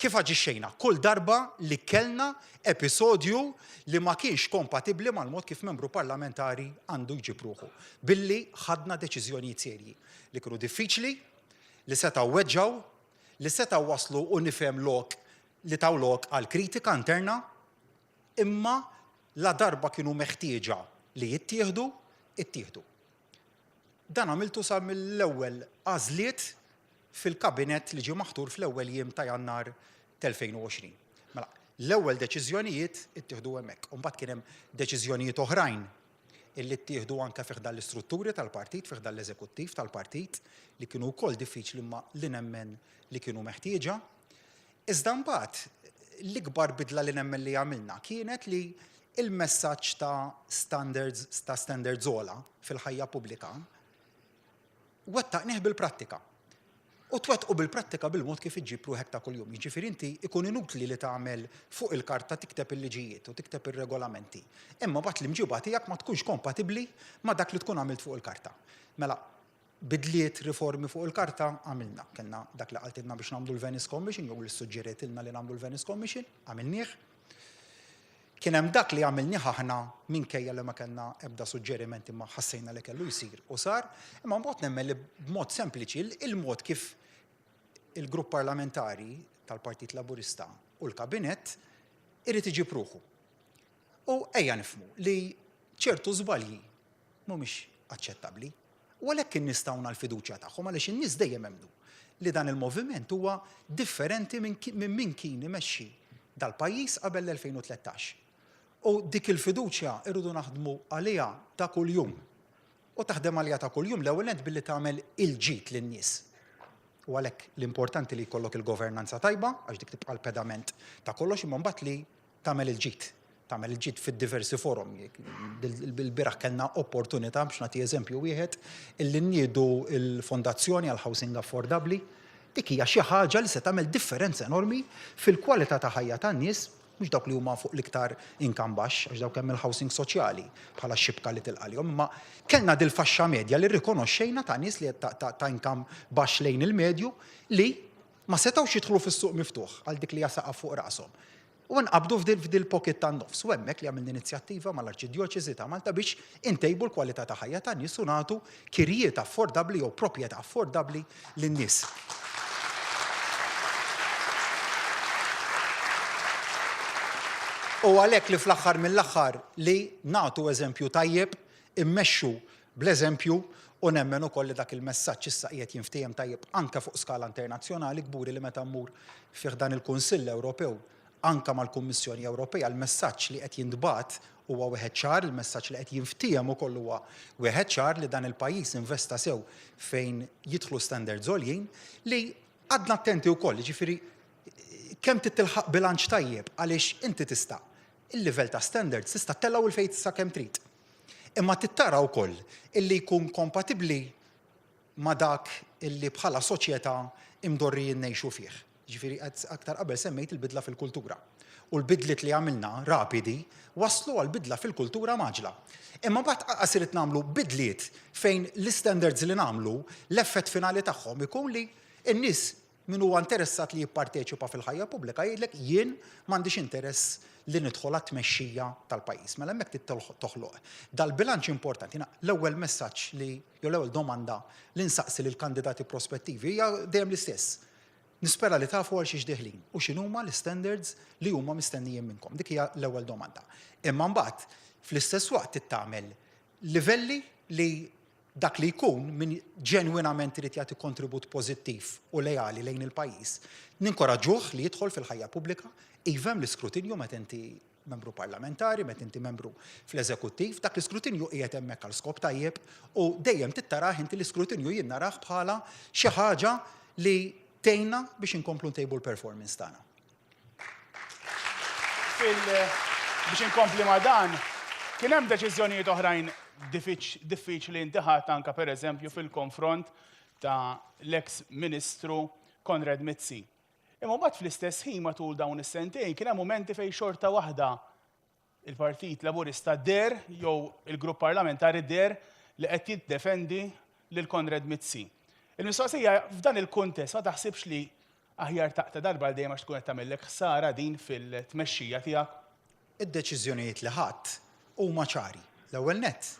[SPEAKER 1] Kif aġixxejna? Kull darba li kellna episodju li ma kienx kompatibbli mal-mod kif membru parlamentari għandu jġib ruħu. Billi ħadna deċiżjonijiet serji li kienu diffiċli, li setgħu weġġaw, li setgħu waslu u nifhem lok li taw lok għal kritika interna, imma la darba kienu meħtieġa li jittieħdu ittieħdu. Dan għamiltu sa mill-ewwel għażliet fil-kabinet li ġie maħtur fl-ewwel jiem ta' Jannar tal-2020. Mela, l-ewwel deċiżjonijiet ittieħdu hemmhekk. U mbagħad kien hemm deċiżjonijiet oħrajn illi ttieħdu anke fih dan l-istrutturi tal-partit, fih dan l-eżekuttiv tal-partit li kienu wkoll diffiċli ma li nemmen li kienu meħtieġa. Iżda mbagħad l-ikbar bidla li nemmen li għamilna kienet li il-messaġġ ta' standards ola fil-ħajja pubblika wettaqnieh bil-prattika. U twettqu bil-prattika bil-mod kif iġġib ruħek ta' kuljum. Jiġifieri inti ikun inutli li tagħmel fuq il-karta tikteb il-liġijiet u tikteb ir-regolamenti. Imma mbagħad l-imġiba tiegħek ma tkunx kompatibbli ma' dak li tkun għamilt fuq il-karta. Mela, bidliet riformi fuq il-karta għamilna. Kellna dak li qaltilna biex nagħmlu l-Venice Commission jew li suġġerietilna li nagħmlu l-Venice Commission, għamilnieh. Kien hemm dak li għamilnieh aħna minkejja li ma kellna ebda suġġerimenti ma ħassejna li kellu jsir u sar, imma mbagħad nemmen li b'mod sempliċi il-mod kif il-grupp parlamentari tal-Partit Laburista u l-Kabinett irid iġib ruħu. U ejja nifhmu li ċertu żbalji mhumiex aċċettabbli u għalhekk innistgħu l-fiduċja tagħhom għaliex in-nies dejjem hemmnu li dan il-moviment huwa differenti minn min kien imexxi dal-pajjiż qabel l-2013. U dik il-fiduċja irridu naħdmu għaliha ta' kuljum. U taħdem għaliha ta' kuljum l-ewwel billi tagħmel il-ġid lin-nies. U għalhekk l-importanti li jkollok il-governanza tajba, għax dik tibqa' l-pedament ta' kollox, imma mbagħad li tagħmel il-ġid. Tagħmel il-ġid fid-diversi forum. Bil-bieraħ kellna opportunità biex nagħti eżempju wieħed illi nniedu l-Fondazzjoni għal Housing Affordably. Dik hija xi ħaġa li se tagħmel differenza enormi fil-kwalità ta' ħajja tan-nies, mhux dawk li huma fuq l-iktar inkam baxx, għax dawk hemm il-housing soċjali bħala xibka li tilqalihom, imma kellna dil-faxxa medja li rrikonoxxejna ta' nies li ta' inkam baxx lejn il-medju li ma setgħux jidħlu fis-suq miftuħ għal dik li jasaqaf fuq rashom. U nqabdu f'dil pocket tan-nofs u hemmhekk li għamilna inizjattiva mal-Arċidjoċeżi ta' Malta biex intejbu l-kwalità ta' ħajja tan-nies u nagħtu kirjiet affordabbli jew proprjetà affordabbli lin-nies. U għalhekk li fl-aħħar mill-aħħar li nagħtu eżempju tajjeb, immexxu bl-eżempju u nemmen ukoll li dak il-messaġġ issa qiegħed jinftehim tajjeb anke fuq skala internazzjonali kburi li meta mmur fih dan il-Kunsill Ewropew anke mal-Kummissjoni Ewropea l-messaġġ li qed jintbagħat huwa wieħed ċar, il-messaġġ li qed jinftehim ukoll huwa wieħed ċar li dan il-pajjiż investa sew fejn jidħlu standards għoljin li għadna attenti wkoll, jiġifieri kemm titilħaq bilanċ tajjeb għaliex inti tista' il-livell ta' standards tista' tellaw il-fejt sa' kemm trid. Imma tittara wkoll illi jkun kompatibbli ma' dak illi bħala soċjetà imdorrijin ngħixu fih. Ġifieri aktar qabel semmejt il-bidla fil-kultura. U l-bidliet li għamilna rapidi waslu għal bidla fil-kultura maġla. Imma mbagħad qasiret nagħmlu bidliet fejn l-standards li nagħmlu l-effett finali tagħhom ikun li n-nies min huwa interessat li jipparteċipa fil-ħajja pubblika jgħidlek jien m'għandix interess li nidħol għat-tmexxija tal-pajjiż. Mela hemmhekk toħloq. Dal-bilanċ importanti. L-ewwel messaġġ li jew l-ewwel domanda li nsaqsi lil kandidati prospettivi hija dejjem l-istess. Nispera li tafu għal xiex deħlin u x'inhuma l-standards li huma mistennijin minnkom. Dik hija l-ewwel domanda. Imma mbagħad fl-istess waqt tittamel livelli li dak li jkun min ġenwinament irid jagħti kontribut pożittiv u lejali lejn il-pajjiż, ninkoraġġuh li jidħol fil-ħajja pubblika, ivem l-iskrutinju meta inti membru parlamentari, meta inti membru fl-eżekuttiv, dak l-iskrutinju qiegħed hemmhekk għal skop tajjeb u dejjem tittarah inti l-iskrutinju jien narah bħala xi ħaġa li tgħinna biex inkomplu ntejbu l-performance tagħna.
[SPEAKER 3] Biex inkompli ma' dan, kien hemm deċiżjonijiet oħrajn diffiċli intiħat anke pereżempju fil-konfront ta' l-eks Ministru Konrad Mizzi. Imma mbagħad fl-istess ħin matul dawn is-sentejn kien hemm momenti fejn xorta waħda il-Partit Laburista der jew il-Grupp Parlamentari der li qed jiddefendi lil Konrad Mizzi. Il-mistoqsija f'dan il-kuntest ma taħsibx li aħjar taqta' darba l dejjem għax tkun qed tagħmellek ħsara din fil-tmexxija tiegħek?
[SPEAKER 1] Id-deċiżjonijiet li ħadd huma ċari. L-ewwel nett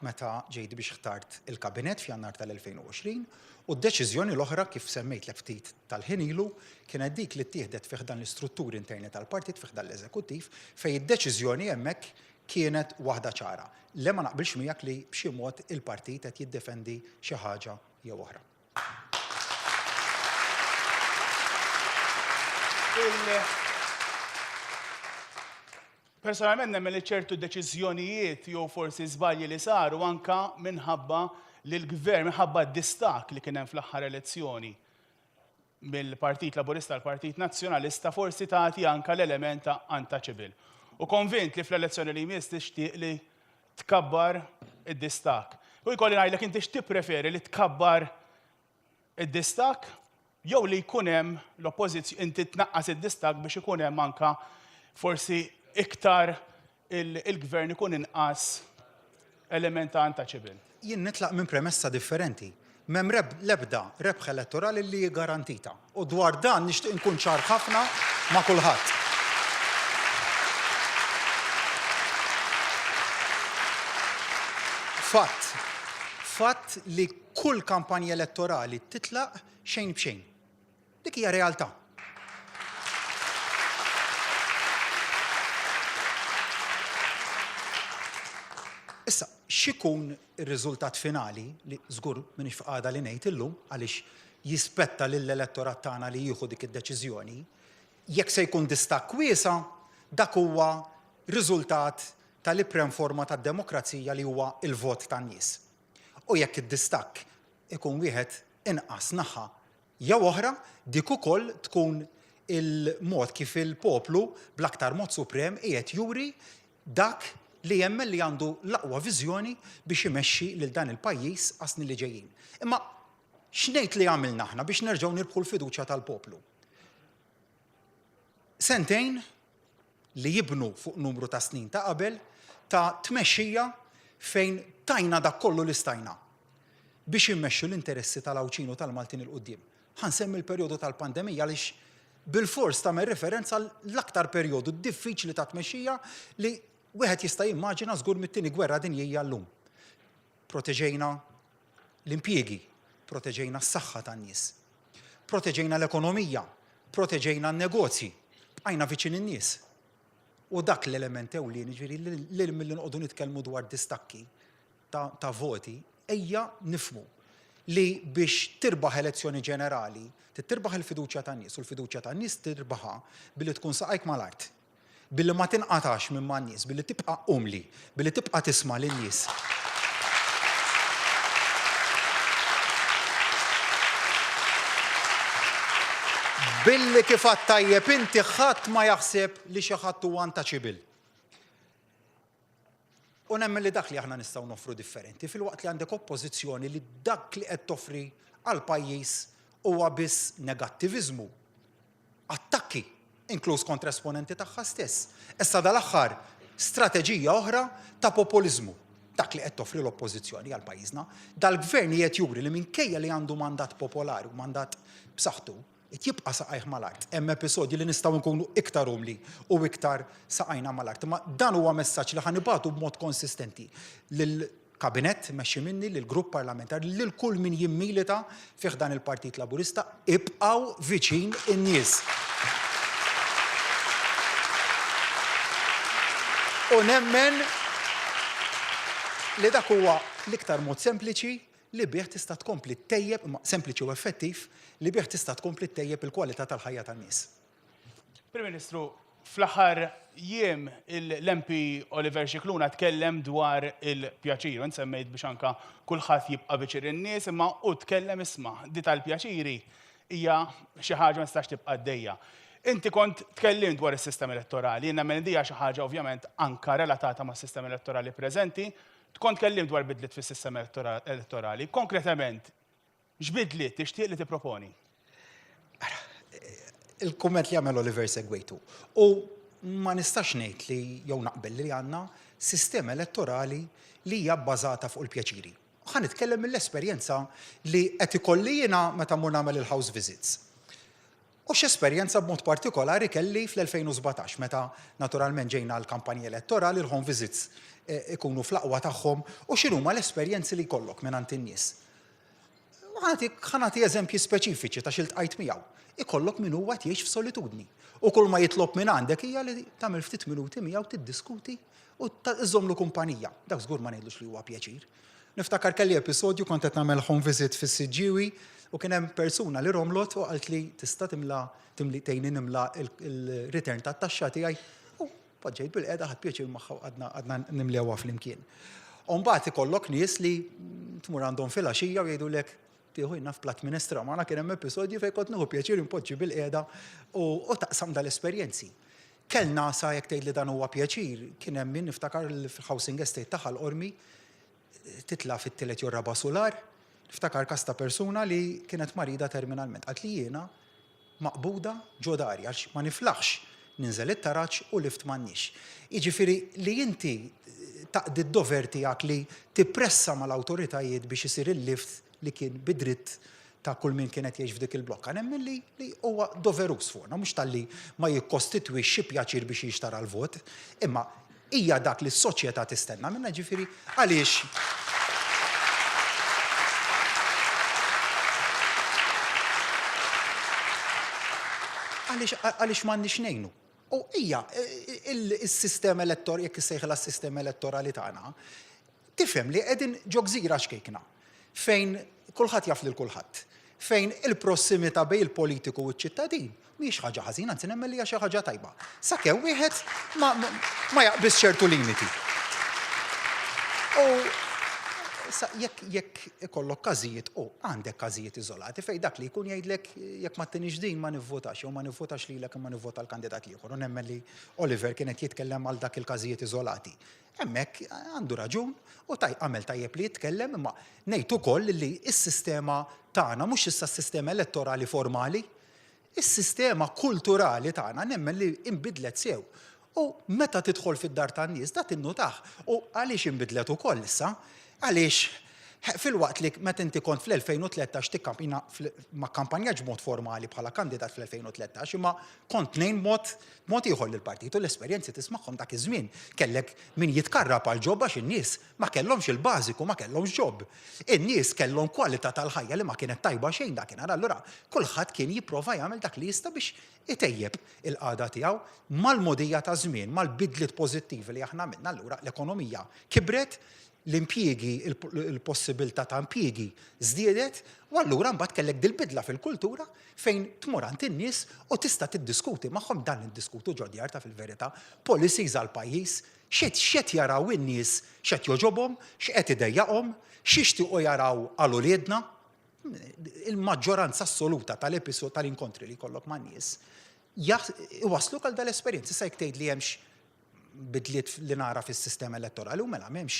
[SPEAKER 1] meta ġejdi biex ħtart il-Kabinett f'Jannar tal-2020 u d-deċiżjoni l-oħra kif semmejt l-ftit tal-ħin ilu kienet dik li ttieħdet fih dan l-istrutturi interni tal-partit fih dan l-eżekuttiv fejn id-deċiżjoni hemmhekk kienet waħda ċara. Le ma naqbilx miegħek li b'xi mod il-partit qed jiddefendi xi ħaġa jew oħra.
[SPEAKER 3] Personalment nemmen li ċertu deċiżjonijiet jew forsi żbalji li saru anka minħabba li l-gvern minħabba d-distak li kien hemm fl-aħħar elezzjoni mill-Partit Laburista l-Partit Nazzjonalista forsi tagħti anka l-element ta' untouchable. U konvint li fl-elezzjoni li jmiss tixtieq li tkabbar id-distak. U jkolli ngħidlek inti x'tippreferi li tkabbar id-distak jew li jkun hemm l-oppożizzjoni inti tnaqqas id-distak biex ikun hemm anka forsi iktar il-gvern ikun inqas element ta' untouchable.
[SPEAKER 1] Jien nitlaq minn premessa differenti. Mem l-ebda rebħa elettorali li garantita. U dwar dan nixtieq inkun ċar ħafna ma' kulħadd. Fatt li kull kampanja elettorali titlaq xejn b'xejn. Dik hija realtà. Issa, x'ikun ir-riżultat finali li żgur m'iniex fqada li ngħid illum għaliex jispetta lill-elettorat tagħna li jieħu dik id-deċiżjoni, jekk se jkun distakk wiesa, dak huwa riżultat tal-iprem forma tad-demokrazija li huwa il-vot tan-nies. U jekk id-distakk ikun wieħed inqas naħa jew oħra, dik ukoll tkun il-mod kif il-poplu bl-aktar mod suprem qiegħed juri dak li jemmel li għandu l-aqwa viżjoni biex imexxi lil dan il-pajjiż għasni li ġejjin. Imma x'ngħid li għamilna aħna biex nerġgħu nirbħu l-fiduċja tal-poplu? Sentejn li jibnu fuq numru ta' snin ta' qabel ta' tmexxija fejn tajna dak kollu li stajna biex immexxu l-interessi tal-Awċin u tal-Maltin il-qudiem. Ħansemmi l-perjodu tal-pandemija għaliex bil-fors tagħmel referenza l-aktar perjodu diffiċli ta' tmexxija li wieħed jista' jimmaġina żgur mit-tieni gwerra dinjija llum. Proteġejna l-impjiegi, proteġejna s-saħħa tan-nies, proteġejna l-ekonomija, proteġejna n-negozji, bqajna viċin in-nies. U dak l-element ewlieni ġifieri li milli nqogħdu nitkellmu dwar distakki ta' voti, ejja nifhmu li biex tirbaħ elezzjoni ġenerali, tirbaħ il-fiduċja tan-nies u l-fiduċja tan-nies tirbaħha billi tkun saqajk mal-art. Billi ma tinqatax minn ma' nies, billi tibqa' umli, billi tibqa' tisma' lin-nies. Billi kif għattajjeb inti ħadd ma jaħseb li xi ħadd huwa untouchable. U nemmen li dak li aħna nistgħu noffru differenti fil-waqt li għandek oppożizzjoni li dak li qed toffri għal pajjiż huwa biss negattiviżmu, attakki, inkluż kontra esponenti tagħha stess. Issa dal-aħħar strateġija oħra ta' populiżmu. Dak li qed toffri l-oppożizzjoni għal pajjiżna, dal-gvern qed juri li minkejja li għandu mandat popolari u mandat b'saħħtu, qed jibqa' saqajh mal-art. Hemm episodji li nistgħu nkunu iktar umli u iktar saqajna mal-art. Ma dan huwa messaġġ li ħanibatu b'mod konsistenti lill-kabinett mexxi minni, lill-grupp parlamentari, lil kull min jimmilita fih dan il-Partit Laburista, ibqgħu viċin in-nies. U nemmen li dak huwa l-iktar mod sempliċi li bih tista' tkompli ttejjeb, sempliċi u effettiv, li bih tista' tkompli ttejjeb il-kwalità tal-ħajja tan-nies.
[SPEAKER 3] Prim Ministru, fl-aħħar jiem l-MP Oliver Scicluna tkellem dwar il-pjaċir, u nsemmejt biex anka kulħadd jibqa' biċir in-nies, imma u tkellem isma' di tal-pjaċiri hija xi ħaġa ma tistax tibqa' għaddejja. Inti kont tkellim dwar is-sistema elettorali, jiena minn dija xi ħaġa ovvjament anka relatata mas-sistema elettorali preżenti, tkun tkellim dwar bidliet fis-sistema elettorali. Konkretament, x'bidliet tixtieq li tipproponi?
[SPEAKER 1] Il-kumment li għamel Oliver segwejtu. U ma nistax ngħid li jew naqbel li għandna sistema elettorali li hija bbażata fuq il-pjaċiri. Ħa nitkellem mill-esperjenza li qed ikolli jiena meta mmur nagħmel il-house visits. U x'esperjenza b'mod partikolari kelli fl-2017 meta naturalment ġejna l-kampanji elettorali, l-home visits ikunu fl-aqwa tagħhom u x'inhuma l-esperjenzi li jkollok mingħand in-nies. Ħanati eżempji speċifiċi ta' xiltqajt miegħu. ikollok min huwa tgħix f'solitudni. U kull ma jitlob minn għandek hija li tagħmel ftit minuti miegħu tiddiskuti u iżommlu kumpanija. Dak żgur ma ngħidlux li huwa pjaċir. Niftakar kelli episodju kont qed nagħmel home visit fis-Siġġiewi u kien hemm persuna li romlot u qalt li tista' tgħinni nimla il-return tat-taxxa tiegħi u poġġejt bil-qiegħda ħadd pjaċir magħha għadna nimlewha flimkien. U mbagħad ikollok nies li tmur għandhom filgħaxija u jgħidulek tieħu naf plat minestra magħna kien hemm episodju fejn kont nieħu pjaċir impoġġi bil-qiegħda u taqsam dal-esperjenzi. Kellna sa jekk tgħid li dan huwa pjaċir, kien hemm min niftakar fil-housing estate tagħha l-qormi titla' fit-tielet jew raba' solar, niftakar każ ta' persuna li kienet marida terminalment. Qalt li jiena maqbuda ġo darja għax ma niflaħx ninżel it-taraġġ u lift m'għandniex. Jiġifieri li inti taqdi d-dover tiegħek li tippressa mal-awtoritajiet biex isir il-lift li kien bidritt ta' kull min kienet jgħix f'dik il-blokka. Nemmen li huwa doverus fuqna, mhux talli ma jikkostitwixxi pjaċir biex jixtara l-vot, imma hija dak li s-soċjetà tistenna minna ġifieri għaliex m'għandniex ngħinu. U hija is-sistema elettorali jekk issejħilha s-sistema elettorali tagħna, tifhem li qegħdin ġo gżira xkejkna fejn kulħadd jaf lil kulħadd, fejn il-prossimità bejn il-politiku u ċ-ċittadin mhijiex ħaġa ħażina, anzi nemmen li hija xi ħaġa tajba. Sakemm wieħed ma jaqbis ċertu limiti. U jekk ikollok każijiet u għandek każijiet iżolati fejn dak li jkun jgħidlek jekk ma tinix din ma nivvotax jew ma nivvotax lilek imma nivvota l-kandidat ieħor. U nemmen li Oliver kienet jitkellem għal dak il-każijiet iżolati. Hemmhekk għandu raġun u għamel tajjeb li jitkellem imma ngħid ukoll li s-sistema tagħna mhux issa s-sistema elettorali formali, is-sistema kulturali tagħna nemmen li inbidlet sew. U meta tidħol fid-dar tan-nies da tinnutaħ. U għaliex inbidlet ukoll issa? Għaliex fil-waqt li meta inti kont fl-2013 tikkampina ma kampanjaġ mod formali bħala kandidat fl-2013 imma kont tnejn mod ieħor lill-partit u l-esperjenzi tismagħhom dak iż-żmien. Kellek min jitkarrab għal ġob għax in-nies ma kellhomx il-bażiku, ma kellhomx ġob. In-nies kellhom kwalità tal-ħajja li ma kienet tajba xejn dakinhar. Allura kulħadd kien jipprova jagħmel dak li jista' biex itejjeb il-qagħda tiegħu mal-modija ta' żmien, mal-bidliet pożittivi li aħna minna. Allura l-ekonomija kibret, l-impjiegi, il-possibilità ta' impjiegi żdiedet, u allura mbagħad kellek dil-bidla fil-kultura fejn tmur għand in-nies u tista' tiddiskuti magħhom dan niddiskutu ġodjar ta' fil-verità policies għall pajjiż, x'qed jaraw in-nies, x'qed joġobhom, x'qed idejjaqhom, x'ixtiequ jaraw għal uliedna. Il-maġġoranza assoluta tal-episod tal-inkontri li jkollok man nies iwasluk għal dal-esperjenzi sa jekk tgħid li hemmx bidliet li nara fis-sistema elettorali u mela m'hemmx.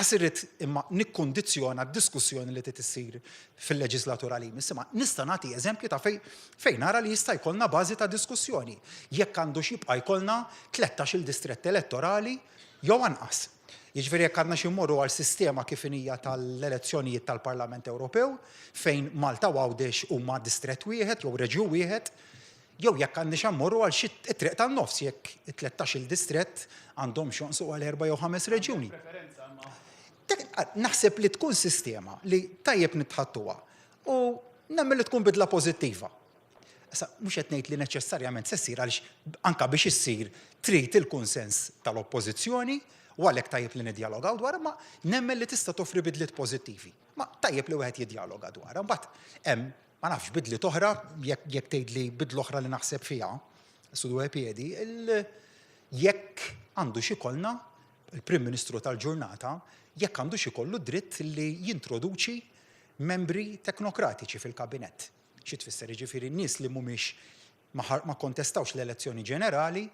[SPEAKER 1] Għasirrit imma nikkondizzjona d-diskussjoni li tissir fil-leġislatura li jmiss. Imma nista' nagħti eżempju ta' fejn nara li jista' jkollna bażi ta' diskussjoni. Jekk għandu xibqa' jkollna 13 distretti elettorali jew anqas. Jiġifieri jekk għandna xi mmorru għal sistema kif hija tal-elezzjonijiet tal-Parlament Ewropew fejn Malta u Għawdex huma distrett wieħed jew reġjun wieħed, jew jekk għandi xammorru għal xi triq tan-nofs jekk 13 distrett għandhom xonsu għal 4 jew 5 reġjuni. Naħseb li tkun sistema li tajjeb nitħattuha u nemmel li tkun bidla pożittiva. Issa mhux qed ngħid li neċessarjament se ssir għaliex anke biex issir trid il-kunsens tal-oppożizzjoni u għalhekk tajjeb li niddialogaw dwar, ma nemmel li tista' toffri bidliet pożittivi. Ma tajjeb li wieħed jiddialoga dwar. Mbagħad hemm ma nafx bidliet oħra, jekk tgħid li bidla oħra li naħseb fiha, sudu piedi, jekk għandu xi kollna il-Prim Ministru tal-ġurnata, jekk għandu xi kollu dritt li jintroduċi membri teknokratiċi fil-kabinett. Xi tfisser jiġifieri n-nies li mhumiex ma kontestawx l-elezzjoni ġenerali,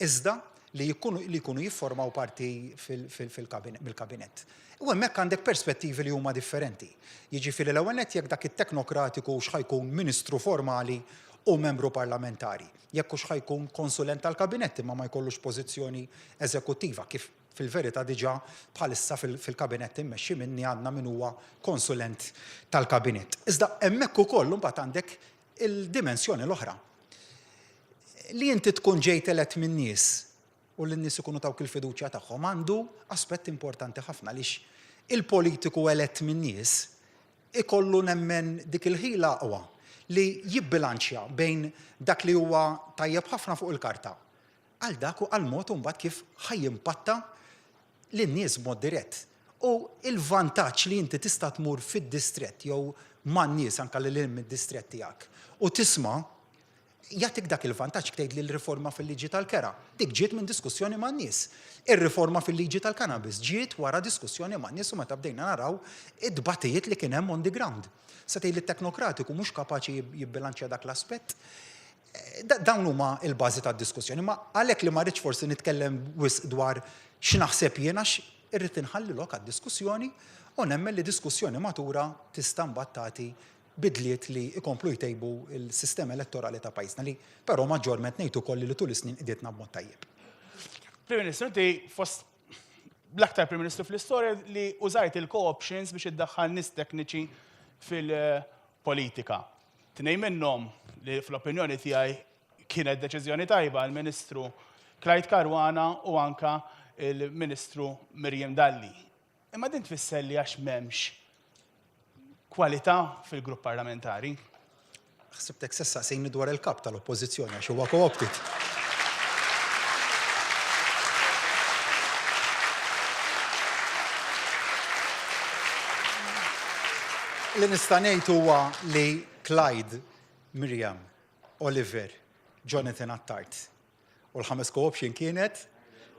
[SPEAKER 1] iżda li jkunu jiffurmaw parti mill-kabinett. U hemmhekk għandek perspettivi li huma differenti. Jiġifieri l-ewwel nett jekk dak it-teknokratiku x'ħajkun ministru formali u membru parlamentari. Jekk hux ħajkun konsulent tal-kabinett imma ma jkollux pożizzjoni eżekuttiva kif fil-verità diġà bħalissa fil-kabinett immexxi minni għandna min huwa konsulent tal-kabinett. Iżda hemmhekk ukoll imbagħad għandek il-dimensjoni l-oħra. Li inti tkun ġejt elett min nies u l-nies ikunu tawk il-fiduċja tagħhom għandu aspett importanti ħafna għaliex il-politiku elett min nies ikollu nemmen dik il-ħila aqwa li jibbilanċja bejn dak li huwa tajjeb ħafna fuq il-karta għal dak u għal mod mbagħad kif ħajjimpatta lin-nies b'mod dirett. U il-vantaġġ li inti tista' tmur fid-distrett jew man-nies anke lil hemm mid-distrett tiegħek u tisma' jagħtik dak il-vantaġġ tgħid li l-riforma fil-liġi tal-kera. Dik ġiet minn diskussjoni man-nies. Ir-riforma fil-liġi tal-cannabis ġiet wara diskussjoni man-nies u meta bdejna naraw id-dbatijiet li kien hemm on the ground. Se tgħid li t-teknokratiku mhux kapaċi jibbilanċja dak l-aspett. Dawn huma l-bażi tad-diskussjoni, ma għalhekk li ma rridx forsi nitkellem wisq dwar x'naħseb jien għax irrid inħalli lok għad-diskussjoni u nemmen li diskussjoni matura tista' mbagħad tagħti bidliet li ikomplu jtejbu il-sistema elettorali ta' pajjiżna li però maġġorment ngħid ukoll li tul is-snin qidietna b'mod tajjeb.
[SPEAKER 3] Prim Ministru, inti fost l-aktar Prim Ministru fl-istorja li użajt il-co-options biex iddaħħal nies tekniċi fil-politika. Tnejn minnhom li fl-opinjoni tiegħi kienet deċiżjoni tajba l-Ministru Clyde Caruana u anka il-Ministru Miriam Dalli. Imma din tfisser li għax m'hemmx kwalità fil-grupp parlamentari.
[SPEAKER 1] Ħsibtek sessa sejni dwar il-kap tal-oppożizzjoni għax huwa co-opted. Li nista' ngħid huwa li Clyde, Miriam, Oliver, Jonathan Attard u l-5 co-option kienet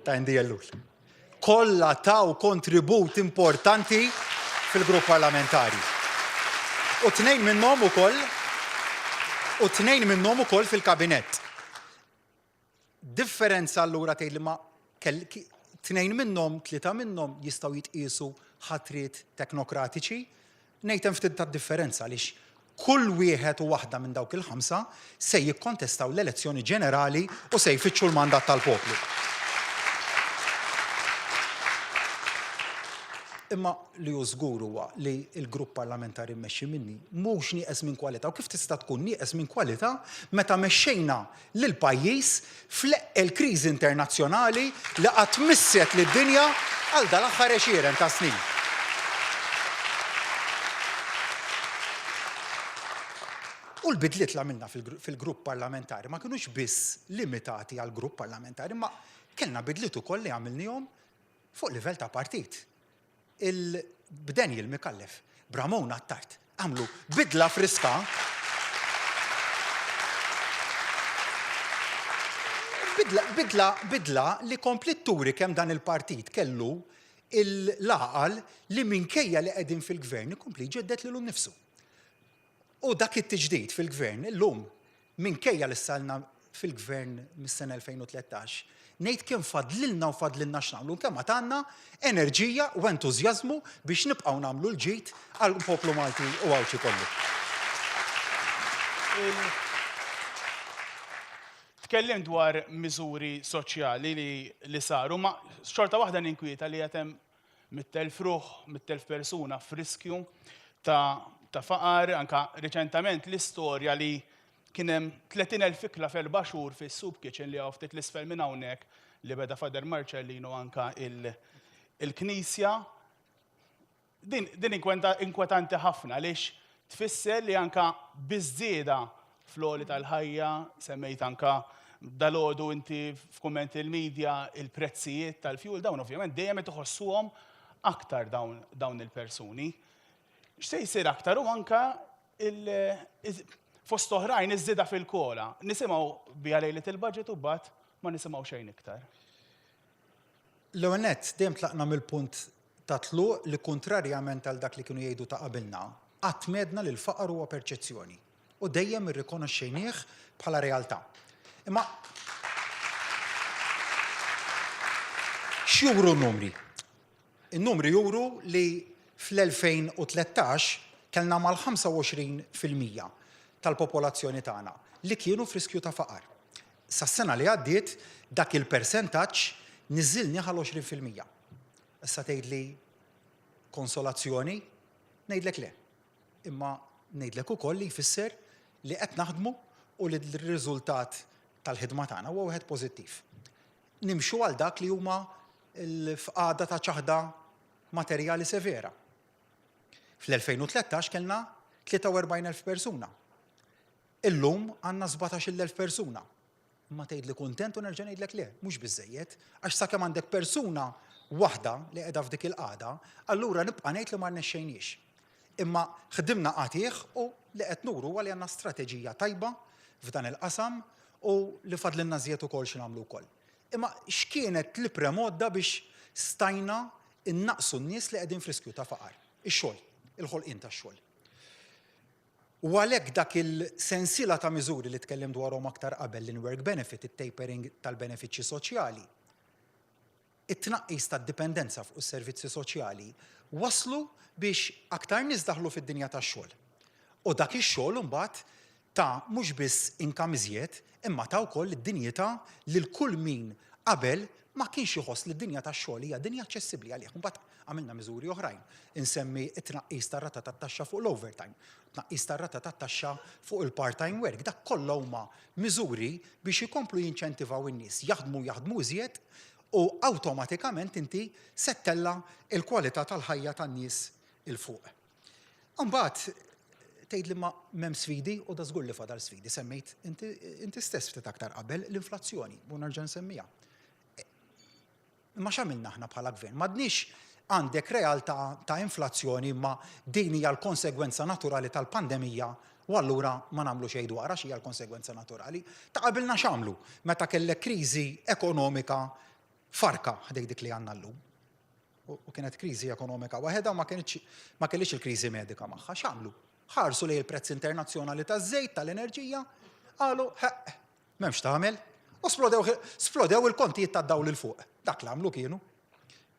[SPEAKER 1] ta' Indi Ellul. Kollha taw kontribut importanti fil-grupp parlamentari. U tnejn minnhom ukoll fil-kabinett. Differenza allura tgħid li ma tnejn minnhom, tlieta minnhom jistgħu jitqiesu ħatriet teknokratiċi, ngħid hemm ftit ta' differenza għaliex kull wieħed u waħda minn dawk il-5 se jikkontestaw l-elezzjoni ġenerali u se jfittxu l-mandat tal-poplu. Imma li hu żgur huwa li l-grupp parlamentari mmexxi minni mhux nieqes minn kwalità u kif tista' tkun nieqes minn kwalità meta mexxejna lil pajjiż fl-eqqel kriżi internazzjonali li qatt misset lid-dinja għal dal-aħħar 20 ta' snin. U l-bidliet li għamilna fil-grupp parlamentari ma kinux biss limitati għal grupp parlamentari, ma kellna bidliet ukoll li għamilnihom fuq livell ta' partit. Il-Daniel Mikallef, Bramon Attard, għamlu bidla friska. Bidla li komplet turi kemm dan il-partit kellu il-laqal li minkejja li qegħdin fil-gvern ikompli ġeddet lilu nnifsu. U dak it-tiġdid fil-gvern illum minkejja li salna fil-gvern mis-sena 2013 ngħid kemm fadlilna x'nagħmlu kemm għandna enerġija u entużjażmu biex nibqgħu nagħmlu l-ġid għall-poplu Malti u għawċi kollu.
[SPEAKER 3] Tkellim dwar miżuri soċjali li saru, ma xorta waħda ninkwieta li qed hemm 100,000 ruħ, 100,000 persuna f'riskju ta' faqar, anka reċentament l-istorja li kien hemm 30,000 ikla f'4 xhur fis-soup kitchen li ftit l-isfel minn hawnhekk li beda Fader Marcellino anka il-Knisja. Din inkwetanti ħafna għaliex tfisser li anka biżżieda fl-għoli tal-ħajja, semmejt anka dalodu inti f'kumment il-medja il-prezzijiet tal-fuel, dawn ovvjament dejjem qed iħossuhom aktar dawn il-persuni. X'se jsir aktar u anka fost oħrajn iż-żieda fil-kola. Nisimgħu biha lejlet il-budget u mbagħad ma nisimgħu xejn iktar.
[SPEAKER 1] L-ewwel nett dejjem tlaqna mill-punt ta' tluq li kontrarjament għal dak li kienu jgħidu ta' qabilna, qatt medna li l-faqar huwa perċezzjoni u dejjem irrikonoxxejnieh bħala realtà. Imma x'juru n-numri? In-numri juru li fl-2013 kellna mal-25% tal-popolazzjoni tagħna li kienu f'riskju ta' faqar. Sas-sena li għaddiet dak il-persentaġġ niżilni għal 20%. Issa tgħidli konsolazzjoni, ngħidlek le. Imma ngħidlek ukoll li jfisser li qed naħdmu u li l-riżultat tal-ħidma tagħna huwa wieħed pożittiv. Nimxu għal dak li huma l-fqada ta' ċaħda materjali severa. Fl-2013 kellna 43,000 persuna. Illum għandna 17,000 persuna. Ma tgħid li kuntent u nerġa' ngħidlek le, mhux biżżejjed, għax sakemm għandek persuna waħda li qiegħda f'dik il-qagħda, allura nibqa' ngħid li ma rnexxejniex. Imma ħdimna qagħtih u li qed nuru huwa li għandna strateġija tajba f'dan il-qasam u li fadlilna żjed ukoll xi nagħmlu wkoll. Imma x'kienet li premodda biex stajna innaqsu n-nies li qegħdin f'riskju ta' faqar? Ix-xogħol, il-ħolqien tax-xogħol. U għalhekk dak il-sensiela ta' miżuri li tkellim dwarhom aktar qabel l-in-work benefit, it-tapering tal-benefiċċji soċjali, it-tnaqqis tad-dipendenza fuq is-servizzi soċjali waslu biex aktar nies daħlu fid-dinja tax-xogħol. U dak ix-xogħol imbagħad ta' mhux biss inkam iżjed, imma ta' wkoll id-dinjità lil kull min qabel ma kienx iħoss li d-dinja tax-xogħol hija dinja aċċessibbli għalih. Imbagħad għamilna miżuri oħrajn. Insemmi t-tnaqqis tar-rata tat-taxxa fuq l-overtime, tnaqqis tar-rata tat-taxxa fuq il-part-time work. Dak kollha huma miżuri biex ikomplu jinċentivaw in-nies jaħdmu iżjed u awtomatikament inti settella l-kwalità tal-ħajja tan-nies il fuq. Imbagħad tgħid li ma m'hemm sfidi u da żgur li fadal sfidi. Semmejt inti stess ftit aktar qabel l-inflazzjoni u nerġa' nsemmiha. Imma x'għamilna aħna bħala gvern? M'għandniex għandek realtà ta' inflazzjoni imma din hija l-konsegwenza naturali tal-pandemija u allura ma nagħmlu xejn dwarha x'hija l-konsegwenza naturali. Ta' qabilna x'għamlu meta kellek kriżi ekonomika farka dik li għandna llum. U kienet kriżi ekonomika waħedha ma kellix il-kriżi medika magħha. X'għamlu? Ħarsu lejn il-prezz internazzjonali taż-żejt, tal-enerġija, qalu m'hemmx tagħmel u splodew il-kontijiet tad-dawl il fuq. Dak li għamlu kienu.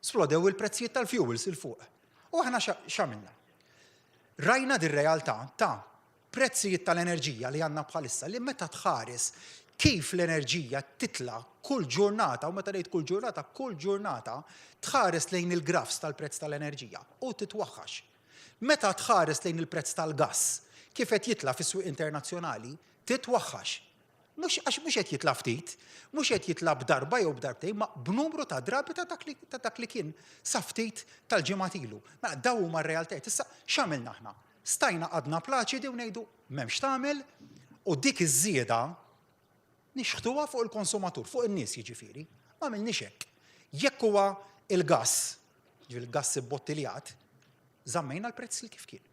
[SPEAKER 1] Splodew il-prezzijiet tal-fuels il fuq. U aħna x'għamilna? Rajna dir-realtà ta' prezzijiet tal-enerġija li għandna bħalissa li meta tħares kif l-enerġija titla kull ġurnata, u meta ngħid kull ġurnata tħares lejn il-grafs tal-prezz tal-enerġija u titwaħħax. Meta tħares lejn il-prezz tal-gass kif qed jitla fis-swieq internazzjonali, titwaħħax. Mhux qed jitla ftit, mhux qed jitla b'darba jew b'darbtejn, ma b'numru ta' drabi ta' dak li kien sa ftit tal-ġimgħat ilu. Mela daw huma r-realtajiet. Issa x'għamilna aħna? Stajna qadna plaċidi u ngħidu m'hemmx tagħmel u dik iż-żieda nixħtuha fuq il-konsumatur, fuq in-nies jiġifieri. Ma għamilniex hekk. Jekk huwa il-gass, il-gass ibbottiljat, żammejna l-prezz li kif kien.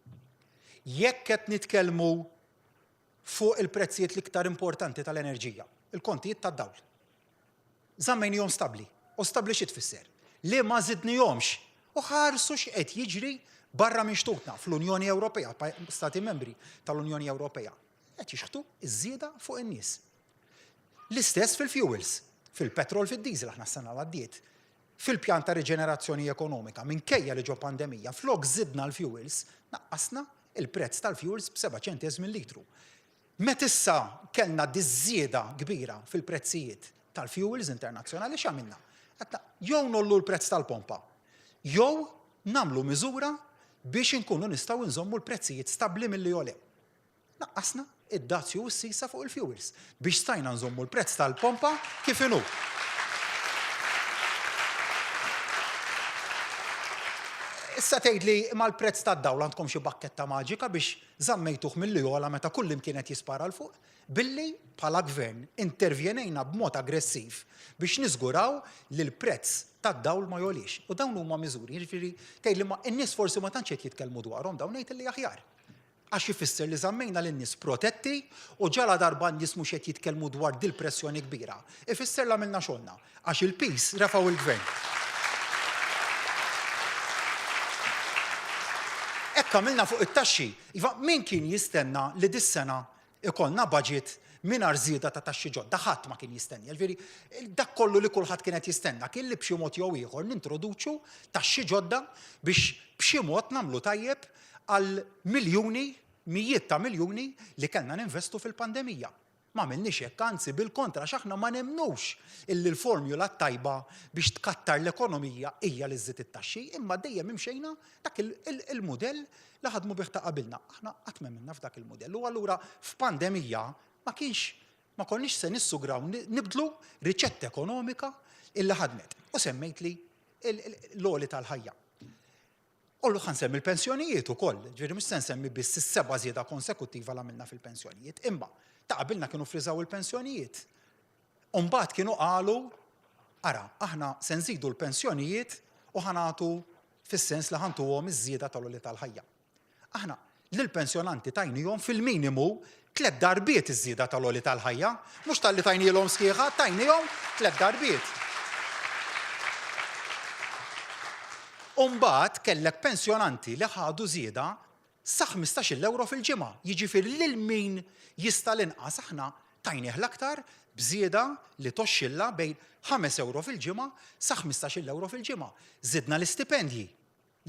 [SPEAKER 1] Jekk qed nitkellmu fuq il-prezzijiet l-iktar importanti tal-enerġija, il-kontijiet tad-dawl. Żammejnihom stabbli. U stabbli xi tfisser? Li ma żidnihomx u ħarsu x'qed jiġri barra minn xtutna fl-Unjoni Ewropea, stati membri tal-Unjoni Ewropea. Qed jixħtu iż-żieda fuq in-nies. L-istess fil-fuels, fil-petrol, fid-diesel aħna s-sena l-għaddiet. Fil-pjan ta' riġenerazzjoni ekonomika minkejja li ġo pandemija, flok żidna l-fuels, naqqasna il-prezz tal-fuels b'7 ċenteż mill-litru. Met issa kellna diżżieda kbira fil-prezzijiet tal-fuels internazzjonali x'għamilna? Għadna jew nollu l-prezz tal-pompa, jew nagħmlu miżura biex inkunu nistgħu nżommu l-prezzijiet stabbli milli jolew. Naqqasna id-dazju u s-sisa fuq il-fuels biex stajna nżommu l-prezz tal-pompa kif inhu. Issa tgħidli mal-prezz tad-dawl għandkom xi bakketta maġika biex żammejtuh milli jola meta kull imkien qed jispara l fuq, billi bħala gvern intervjenejna b'mod aggressiv biex niżguraw li l-prezz tad-dawl ma jolix. U dawn huma miżuri, jiġifieri tgħidli ma n-nies forsi ma tantx qed jitkellmu dwarhom dawn ngħid li aħjar. Għax ifisser li żammejna lin-nies protetti u ġala darba n-nies mhux qed jitkellmu dwar dil pressjoni kbira. Ifisser li għamilna xogħolna għax il-peace refgħu il-gvern. Hekk għamilna fuq it-taxxi. Iva min kien jistenna li dis-sena ikollna budget mingħajr żieda ta' taxxi ġodda, ħadd ma kien jistenni. Jiġifieri dak kollu li kulħadd kien qed jistenna kien li b'xi mod jew ieħor nintroduċu taxxi ġodda biex b'xi mod nagħmlu tajjeb għal miljuni, mijiet ta' miljuni li kellna ninvestu fil-pandemija. Ma għamilniex hekk, anzi bil-kontra x'aħna ma nemnux illi l-formula tajba biex tkattar l-ekonomija hija li żżid it-taxxi, imma dejjem imxejna dak il-mudell li ħadmu bih ta' qabilna. Aħna qatt m'għamilna f'dak il-mudell. U allura f'pandemija ma konniex se nissugraw nibdlu riċetta ekonomika illi ħadmet. U semmejt li l-għoli tal-ħajja. U ħansemmi l-pensjonijiet ukoll, ġifieri mhux se nsemmi biss is-seba' żieda konsekuttiva li għamilna fil-pensjonijiet, imma ta' qabilna kienu friżaw il-pensjonijiet. U mbagħad kienu qalu ara, aħna se nżidu l-pensjonijiet u ħanatu fis-sens li ħantuhom iż-żieda tal-għoli tal-ħajja. Aħna lill-pensjonanti tajnihom fil-minimu 3 darbiet iż-żieda tal-għoli tal-ħajja, mhux tal-li tajnielhom sħiħa, tajnihom 3 darbiet. U mbagħad kellek pensjonanti li ħadu żieda sa 15 euro fil-ġimgħa. Jiġifieri lil min jista' l-inqas aħna tajnieh l-aktar bżieda li toxxilla bejn 5 euro fil-ġimgħa sa 15 euro fil-ġimgħa. Żidna l-istipendji.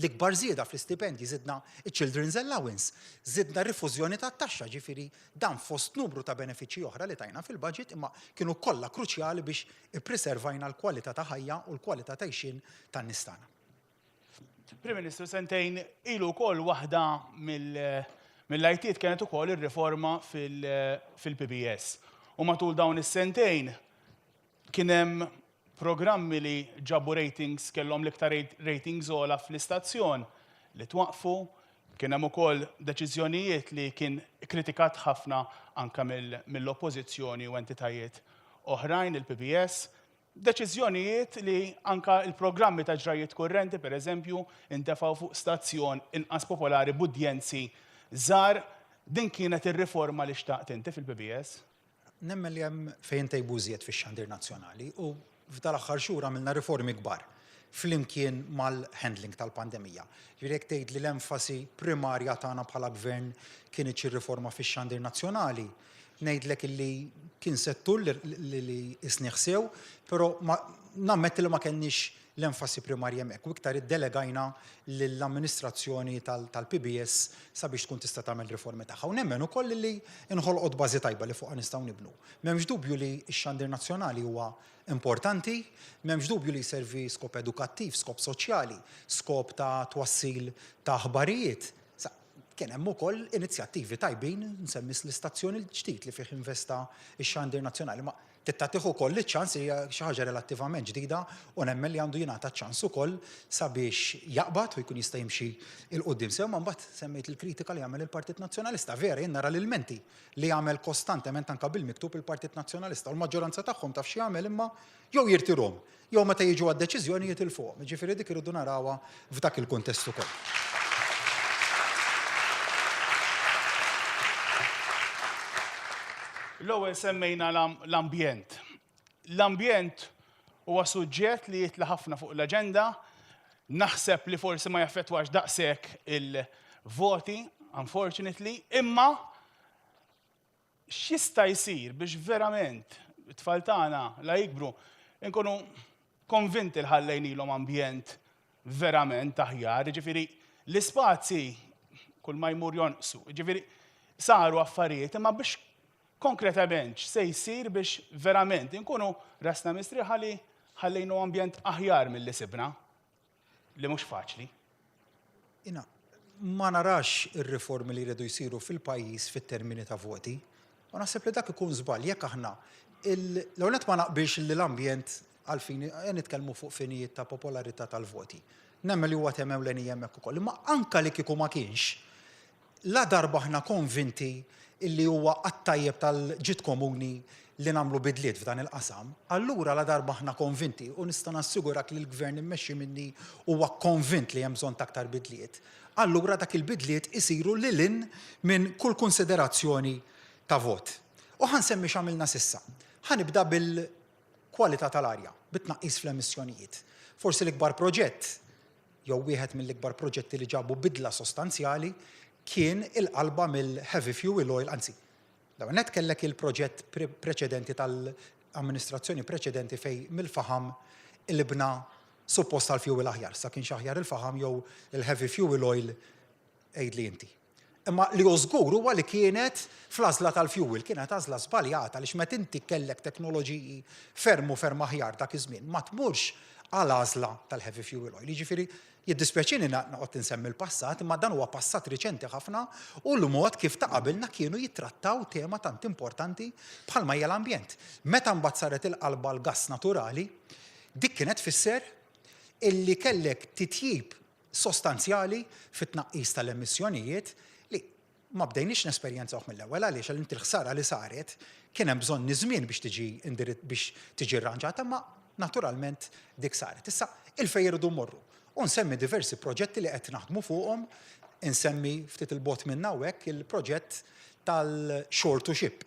[SPEAKER 1] L-ikbar żieda fl-istipendji żidna il-Children's Allowance, żidna rifużjoni tat-taxxa, ġifieri dan fost numru ta' benefiċċji oħra li tajna fil-budget imma kienu kollha kruċjali biex ippreservajna l-kwalità ta' ħajja u l-kwalità ta' għixin tan-nistana.
[SPEAKER 3] Prim Ministru, sentejn ilu wkoll waħda mill-ajtiet kienet ukoll ir-riforma fil-PBS. U matul dawn is-sentejn kien hemm programmi li ġabu ratings kellhom l-iktar ratings ogħla fl-istazzjon li twaqfu, kien hemm ukoll deċiżjonijiet li kien kritikat ħafna anke mill-oppożizzjoni u entitajiet oħrajn il-PBS. Deċiżjonijiet li anka il-programmi ta' ġrajiet kurrenti, pereżempju, intefgħu fuq stazzjon inqas popolari b'udjenzi żgħar, din kienet ir-riforma li xtaqt inti fil-PBS?
[SPEAKER 1] Nemmen li hemm fejn tejbu żied fix-xandir nazzjonali u f'dal-aħħar xhur għamilna riformi kbar flimkien mal-handling tal-pandemija. Jekk tgħid li l-enfasi primarja tagħna bħala gvern kienet ir-riforma fix-xandir nazzjonali, ngħidlek illi kien settur li isniħsew, però nammetti li ma kenniex l-enfasi primarja hemmhekk u iktar iddelegajna lill-amministrazzjoni tal-PBS sabiex tkun tista' tagħmel riformi tagħha. U nemmen ukoll li inħolqod bażi tajba li fuqha nistgħu nibnu. M'hemmx dubju li x-xandir nazzjonali huwa importanti, m'hemmx dubju li jservi skop edukattiv, skop soċjali, skop ta' twassil ta' aħbarijiet. Kien hemm ukoll inizjattivi tajbin nsemmis l-istazzjoni l-ġdid li fih investa x-xandir nazzjonali. Ma tittatih ukoll iċ-ċans hija xi ħaġa relattivament ġdida u nemmen li għandu jingħata ċans ukoll sabiex jaqbad u jkun jista' jimxi il qudiem sew ma mbagħad semmejt il-kritika li jagħmel il-Partit Nazzjonalista. Vera jien nara l-ilmenti li jagħmel kostantement anke bil-miktub il-Partit Nazzjonalista u l-maġġoranza tagħhom taf xi jagħmel imma jew jirtirhom jew meta jiġu għad-deċiżjoni jitilfuhom. Jiġifieri dik irridu narawha f'dak il-kuntest ukoll.
[SPEAKER 3] L-ewwel semmejna l-ambjent. L-ambjent huwa suġġett li jitla ħafna fuq l-aġenda. Naħseb li forsi ma jaffettwax daqshekk il-voti, unfortunately, imma x'jista' jsir biex verament it-tfal tagħna la jikbru nkunu konvinti li ħallejnilhom ambjent verament aħjar, ġifieri l-ispazji kull ma jmur jonqsu, ġifieri saru affarijiet imma biex konkretament se jsir biex verament inkunu rasna mistrieħa li ħallejnu ambjent aħjar mill-li sibna li mhux faċli.
[SPEAKER 1] Ma narax ir-riformi li jridu jsiru fil-pajjiż fit-termini ta' voti, u naħseb li dak ikun żball jekk aħna l-ewwel ma naqbilx li l-ambjent għalfin nitkellmu fuq finijiet ta' popolarità tal-voti. Nemmen li huwa temmew l hemmhekk ukoll, imma anke li kieku ma kienx la darba aħna konvinti illi huwa għat-tajjeb tal-ġid komuni li nagħmlu bidliet f'dan il-qasam, allura la darba aħna konvinti u nista' nassigurak li l-gvern immexxi minni huwa konvint li hemm bżonn ta' aktar bidliet. Allura dak il-bidliet isiru lilin minn kull konsiderazzjoni ta' vot. U ħansemmi x'għamilna sissa. Ħanibda bil-kwalità tal-arja, bit-tnaqqis fl-emissjonijiet. Forsi l-ikbar proġett jew wieħed mill-ikbar proġetti li ġabu bidla sostanzjali kien il-qalba mill-heavy fuel oil, anzi, net kellek il-proġett preċedenti tal-amministrazzjoni preċedenti fej mill-faham il-bna suppost tal-fuel aħjar, sa kien xaħjar il-faham jew il-heavy fuel oil ejdli inti. Imma li żgur huwa li kienet fl-għażla tal-fuel, kienet għażla żbaljata għaliex meta inti kellek teknoloġiji ferm aħjar dak iż-żmien, ma tmurx għal għażla tal-heavy fuel oil. Jiġifieri jiddispjaċini noqgħod insemmi l-passat, imma dan huwa passat riċenti ħafna u l-mod kif ta' qabilna kienu jittrattaw tema tant importanti bħalma hija l-ambjent. Meta mbagħad saret il-qalba l-gass naturali, dik kienet tfisser illi kellek titjib sostanzjali fit-tnaqqis tal-emissjonijiet li ma bdejniex nesperjenzaw mill-ewwel għaliex għal inti l-ħsara li saret kien hemm bżonn żmien biex tiġi rranġata, ma naturalment dik saret. Issa il-fejn irridu mmorru. U nsemmi diversi proġetti li qed naħdmu fuqhom, insemmi ftit il-bot minn hawnhekk il-proġett tal-shore to ship.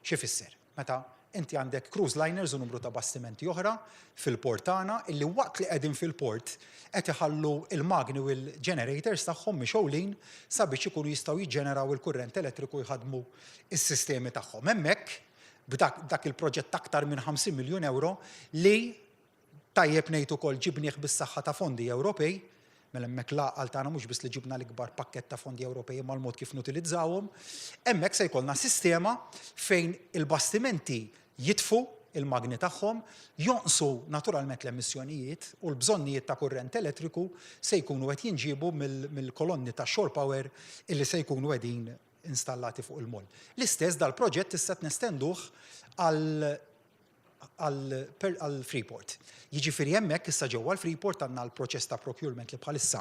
[SPEAKER 1] Xi fisser? Meta inti għandek cruise liners u numru ta' bastimenti oħra fil-port tagħna illi waqt li qegħdin fil-port qed iħallu il-magni u l-generators tagħhom mixowlin sabiex ikunu jistgħu jiġġeneraw il-kurrent elettriku jħadmu is-sistemi tagħhom. Hemmhekk b'dak il-proġett aktar minn 50 miljun euro li tajjeb ngħid ukoll ġibnieh bis-saħħa ta' fondi Ewropej, mela hemmhekk l-għaqal tagħna mhux biss li ġibna l-ikbar pakkett ta' fondi Ewropej imma l-mod kif nutilizzawhom, hemmhekk se jkollna sistema fejn il-bastimenti jitfu il-magni tagħhom, jonqsu naturalment l-emissjonijiet u l-bżonnijiet ta' kurrent elettriku se jkunu qed jinġiebu mill-kolonni ta' shore power illi se jkunu qegħdin installati fuq il-moll. L-istess dal-proġett issa nestenduh għal Freeport. Jiġifieri hemmhekk issa ġewwa l-Freeport għandna l-proċess ta' procurement li bħalissa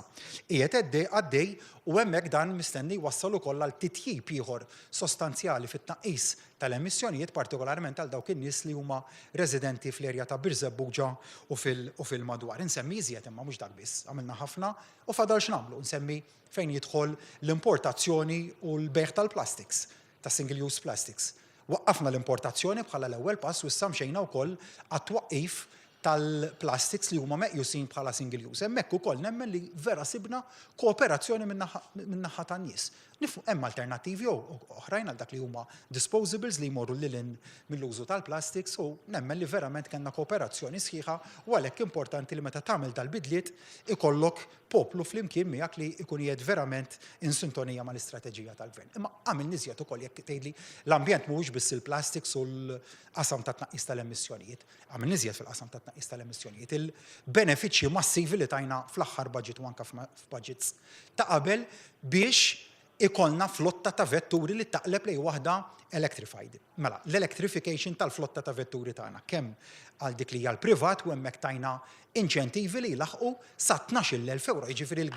[SPEAKER 1] qiegħed għaddej u hemmhekk dan mistenni jwassal ukoll għal titjib ieħor sostanzjali fit-tnaqqis tal-emissjonijiet partikolarment għal dawk in-nies li huma residenti fl-erja ta' Birzebbuġa u fil-madwar. Insemmi iżjed imma mhux dak biss, għamilna ħafna u fadal x'nagħmlu, nsemmi fejn jidħol l-importazzjoni u l-bejħ tal-plastics, ta' single-use plastics. Waqqafna l-importazzjoni bħala l-ewwel pass u issa mxejna wkoll għat-twaqqif tal-plastics li huma meqjusin bħala single use. Hemmhekk ukoll nemmen li vera sibna kooperazzjoni min-naħa tan-nies. Hemm alternattivi oħrajn għal dak li huma disposables li jmorru lil mill-użu tal-plastics u nemmen li verament kellna kooperazzjoni sħiħa u għalhekk importanti li meta tagħmel dal-bidliet ikollok poplu flimkien miegħek li jkun jgħid verament in sintonija mal-istrateġija tal-gvern. Imma għamil niżjed ukoll jekk tgħidli l-ambjent mhuwiex biss il-plastics u l-qasam ta' tnaqqis tal-emissjonijiet. Għamil niżjed fil-qasam ta' tnaqqis tal-emissjonijiet. Il-benefiċċji massivi li tajna fl-aħħar budget u anke f'budgets ta' qabel biex ikollna flotta ta' vetturi li taqleb lejn waħda electrified. Mela, l-electrification tal-flotta ta' vetturi tagħna kemm għal dik li hija l-privat u hemmhekk tajna inċentivi li jlaħqu sa 12,000 euro. Jiġifieri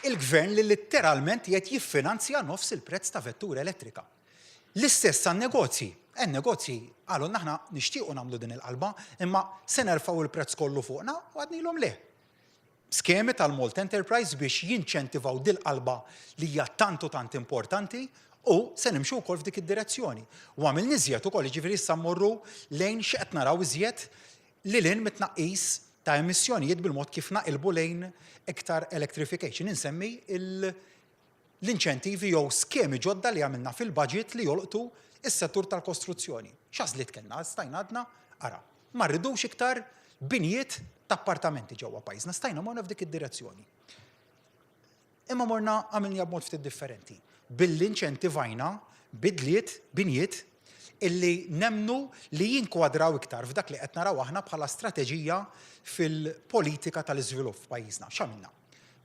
[SPEAKER 1] l-gvern li litteralment qed jiffinanzja nofs il-prezz ta' vettura elettrika. L-istess għan-negozji. Negozji għalu naħna nixtiequ nagħmlu din il-qalba, imma se nerfgħu il-prezz kollu fuqna u għadnilhom le. Skemi tal-Malt Enterprise biex jinċentivaw dil-qalba li hija tant u tant importanti u se nimxu wkoll f'dik id-direzzjoni. U għamilni iżjed ukoll jiġifieri issa mmorru lejn x'qed naraw iżjed lil mit-tnaqqis ta' emissjonijiet bil-mod kif naqilbu lejn iktar electrification. Insemmi l-inċentivi jew skemi ġodda li għamilna fil-budget li jolqtu is-settur tal-kostruzzjoni. X'għażliet kellna stajna għadna ara. Ma rridux iktar binjiet ta' appartamenti ġewwa pajjiżna, stajna morna f'dik id-direzzjoni. Imma morna għamilniha b'mod ftit differenti. Billi inċentivajna binjiet illi nemnu li jinkwadraw iktar f'dak li qed naraw aħna bħala strateġija fil-politika tal-iżvilupp f'pajjiżna. X'għamilna?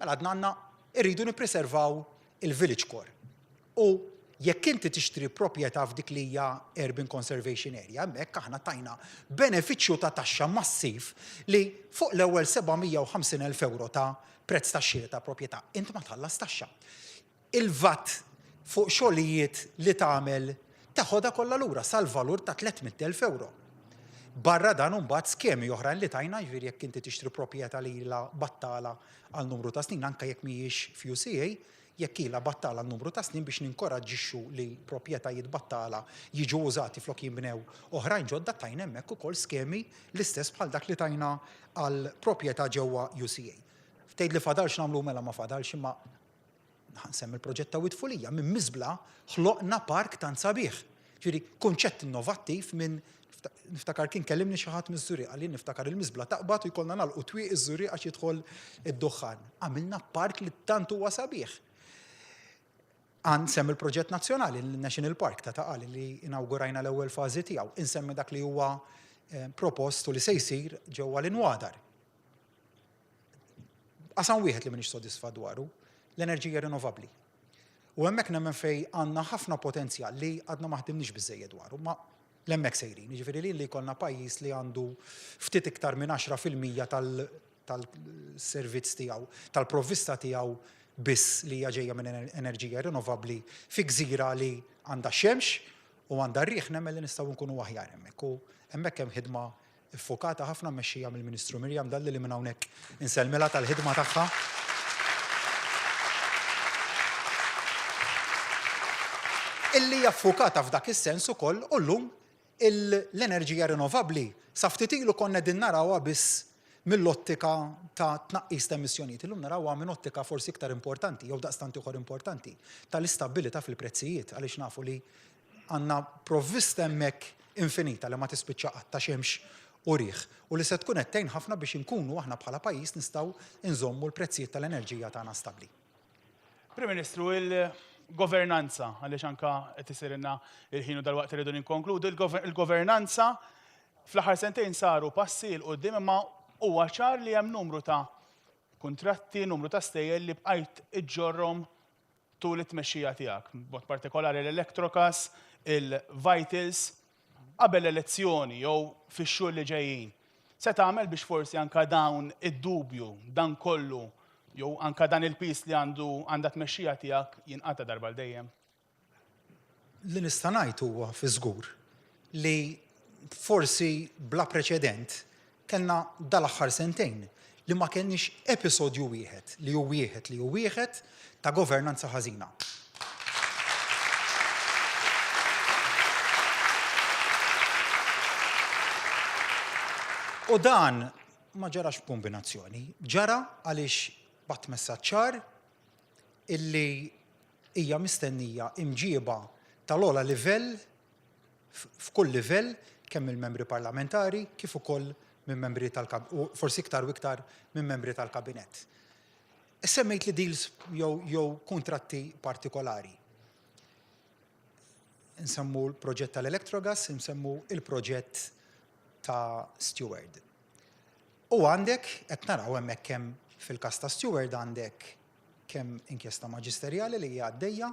[SPEAKER 1] Mela għadna irridu nippreservaw il-village core. U jekk inti tixtri proprjetà f'dik li hija urban conservation area, hemmhekk aħna tajna benefiċċju ta' taxxa massiv li fuq l-ewwel 750,000 euro ta' prezz tax-xiri ta' proprjetà inti ma tħallas taxxa. Il-VAT fuq xogħlijiet li tagħmel taħodha kollha lura sal-valur ta' 300,000 euro. Barra dan mbagħad skemi oħrajn li tajna jiġifieri jekk inti tixtri proprjetà li ilha battala għal numru ta' snin anke jekk mhijiex f'UCA, jekk ilha battala għal numru ta' snin biex ninkoraġġixxu li proprjetajiet battala jiġu użati flok jinbnew oħrajn ġodda tajna hemmhekk ukoll skemi l-istess bħal dak li tajna għal proprjetà ġewwa UCA. Ftejt li fadalx nagħmlu mela ma fadalx imma ħansemmi il-proġett ta' Witfulija minn Miżbla ħloqna park tant sabiħ. Ġifieri kunċett innovattiv minn niftakar kien kellimni xi ħadd miż-Żuriq għalli niftakar il-Miżbla taqbad u jkollna nagħlqu twieq iż-Żuriq għax jidħol id-duħħan. Għamilna park li tant huwa sabiħ. Nsemmi il-proġett nazzjonali, il-National Park ta' Taqali li inawgurajna l-ewwel fażi tiegħu. Insemmi dak li huwa propostu li se jsir ġewwa l-Inwadar. Qasam wieħed li m'iniex sodisfa dwaru, l-enerġija rinnovabbli. U hemmhekk nemmen fejn għandna ħafna potenzjal li għadna ma ħdimniex biżżejjed dwaru, ma l-hemmhekk sejrin. Jiġifieri li jkollna pajjiż li għandu ftit iktar minn 10% tal-servizz tiegħu, tal-provvista tiegħu biss li hija ġejja minn enerġija rinnovabbli fi gżira li għandha xemx u għandha rieħ nemmen li nistgħu nkunu aħjar hemmhekk. U hemmhekk hemm ħidma iffokata ħafna mmexxija mill-Ministru Mirjam Dalli li minn hawnhekk insellmilha tal-ħidma tagħha. Illi hija ffokata f'dak is-sens ukoll u llum l-enerġija rinnovabbli sa ftit ilu konna din narawha biss mill-ottika ta' tnaqqis ta' emissjonijiet. Illum narawha minn ottika forsi iktar importanti, jew daqstant ieħor importanti, tal-istabbilità fil-prezzijiet għaliex nafu li għandna provvista hemmhekk infinita li ma tispiċċa qatt ta' xemx u riħ. U li se tkun qed tgħin ħafna biex inkunu aħna bħala pajjiż nistgħu nżommu l-prezzijiet tal-enerġija tagħna stabbli.
[SPEAKER 3] Prim Ministru, il-governanza, għaliex anka qed isirilna il-ħin u dal-waqt irridu ninkonkludu, il-governanza fl-aħħar sentejn saru passi l qudiem imma huwa ċar li hemm numru ta' kuntratti, numru ta' stejjel li bqajt iġġorhom tul it-tmexxija tiegħek, b'mod partikolari l-Electrocas, il-Vitals, qabel l-elezzjoni jew fix-xhur li ġejjin. Se tagħmel biex forsi anka dawn id-dubju, dan kollu, jew anka dan il-pis li għandha tmexxija tiegħek jinqata' darba l dejjem?
[SPEAKER 1] Li nista' ngħid huwa fi żgur li forsi bla preċedent kellna dal-aħħar sentejn li ma kenniex episodju wieħed ta' governanza ħażina. U dan ma ġarax b'kombinazzjoni, ġara għaliex batt messaġġ ċar illi hija mistennija imġieba tal-ogħla livell f'kull livell kemm il-membri parlamentari kif ukoll minn membri tal-kabinet, u forsi iktar u iktar minn membri tal-kabinet. Semmejt li deals jew kuntratti partikolari. Nsemmu l-proġett tal-Electrogas, nsemmu il-proġett ta' Steward. U għandek, qed naraw hemmhekk kemm fil-każ ta' Steward għandek kemm inkjesta maġisterjali li hija għaddejja,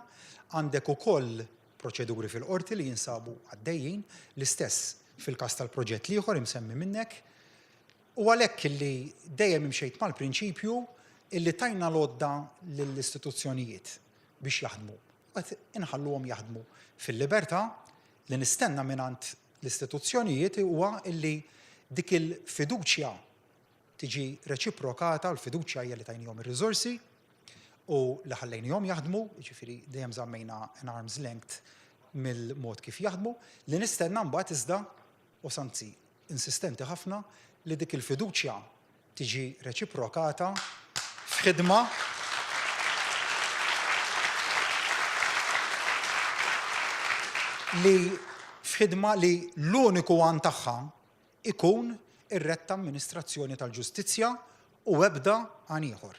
[SPEAKER 1] għandek ukoll proċeduri fil-qorti li jinsabu għaddejjin, l-istess fil-każ tal-proġett ieħor imsemmi minnek. U għalhekk illi dejjem imxejt mal-prinċipju illi tajna lodda lill-istituzzjonijiet biex jaħdmu. Qed inħalluhom jaħdmu fil-libertà li nistenna mingħand l-istituzzjonijiet huwa illi dik il-fiduċja tiġi reċiprokata, u l-fiduċja hija li tajnihom ir-riżorsi u li ħallejnihom jaħdmu, jiġifieri dejjem żammejna an arm's length mill-mod kif jaħdmu, li nistenna mbagħad iżda u sanzi insistenti ħafna li dik il-fiduċja tiġi reċiprokata f'ħidma li l-uniku għan tagħha ikun ir-retta amministrazzjoni tal-ġustizzja u ebda għan ieħor.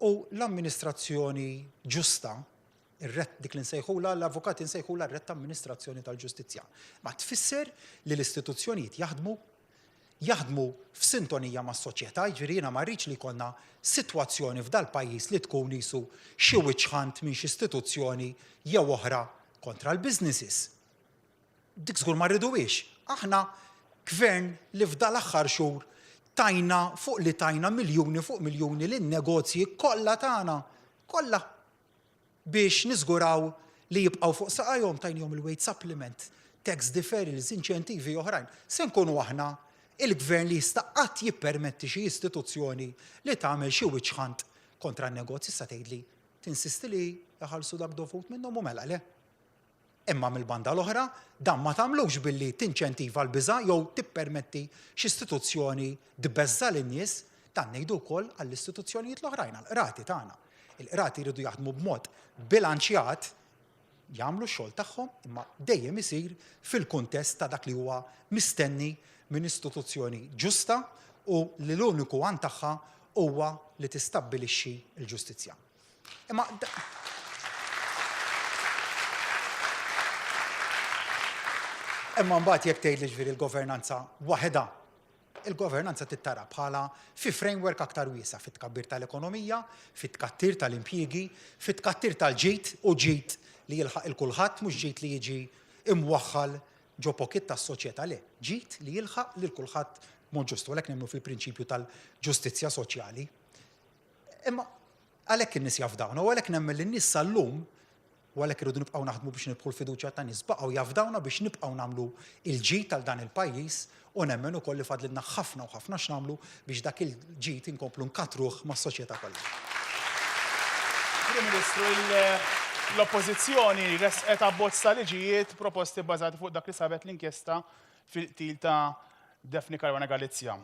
[SPEAKER 1] U l-amministrazzjoni ġusta, dik li nsejħula l-avukati nsejħula r-retta amministrazzjoni tal-ġustizzja. Ma tfisser li l-istituzzjonijiet jaħdmu f'sintonija ma' soċjetà, jiġifieri ma rridx li jkollna sitwazzjoni f'dal pajjiż li tkun isu xi witch hunt minn xi istituzzjoni jew oħra kontra l-businesses. Dik żgur ma rridux. Aħna gvern li f'dal aħħar xhur tajna miljuni fuq miljuni lin-negozji kollha tagħna, kollha biex niżguraw li jibqgħu fuq saqajhom tajnihom il-wage supplement, tax deferrals, inċentivi oħrajn. Se nkunu aħna il-gvern li jista' qatt jippermetti xi istituzzjoni li tagħmel xi witch hunt kontra n-negozji sa tgħidli tinsisti li jaħallsu dak dovut minnhom u mela le. Imma mill-banda l-oħra dan ma tagħmlux billi tinċentiva l-biża' jew tippermetti xi istituzzjoni tbeżża lin-nies, dan ngħidu wkoll għall-istituzzjonijiet l-oħrajn, għall-qrati tagħna. Il-qrati jridu jaħdmu b'mod bilanċjat, jagħmlu x-xogħol tagħhom, imma dejjem isir fil-kuntest ta' dak li huwa mistenni minn istituzzjoni ġusta u li l-uniku għan tagħha huwa li tistabbilixxi l-ġustizzja. Imma mbagħad jekk tgħidli ġifieri l-governanza waħedha, il-governanza tittara bħala fi framework aktar wiesa' fit-tkabbir tal-ekonomija, fit-tkattir tal-impjiegi, fit-tkattir tal-ġid u ġid li jilħaq il-kulħadd mhux ġid li jiġi imwaħħal ġo pocket tas-soċjetà le, ġid li jilħaq lil kulħadd mod ġustu, għalhekk nemmnu fil-prinċipju tal-ġustizzja soċjali. Imma għalhekk in-nies jafdawna, u għalhekk nemmen li n-nies sal-lum u għalhekk irridu nibqgħu naħdmu biex nibħu l-fiduċja tan-nies baqgħu jafdawna biex nibqgħu nagħmlu il-ġid tal dan il-pajjiż u nemmen ukoll li fadlilna ħafna u ħafna x'nagħmlu biex dak il-ġid inkomplu nkatruh mas-soċjetà kollha.
[SPEAKER 3] Prim Ministru, l-Oppożizzjoni resqet abbozz ta' liġijiet proposti bbażati fuq dak li sabet l-inkjesta fil-qtil ta' Daphne Caruana Galizia.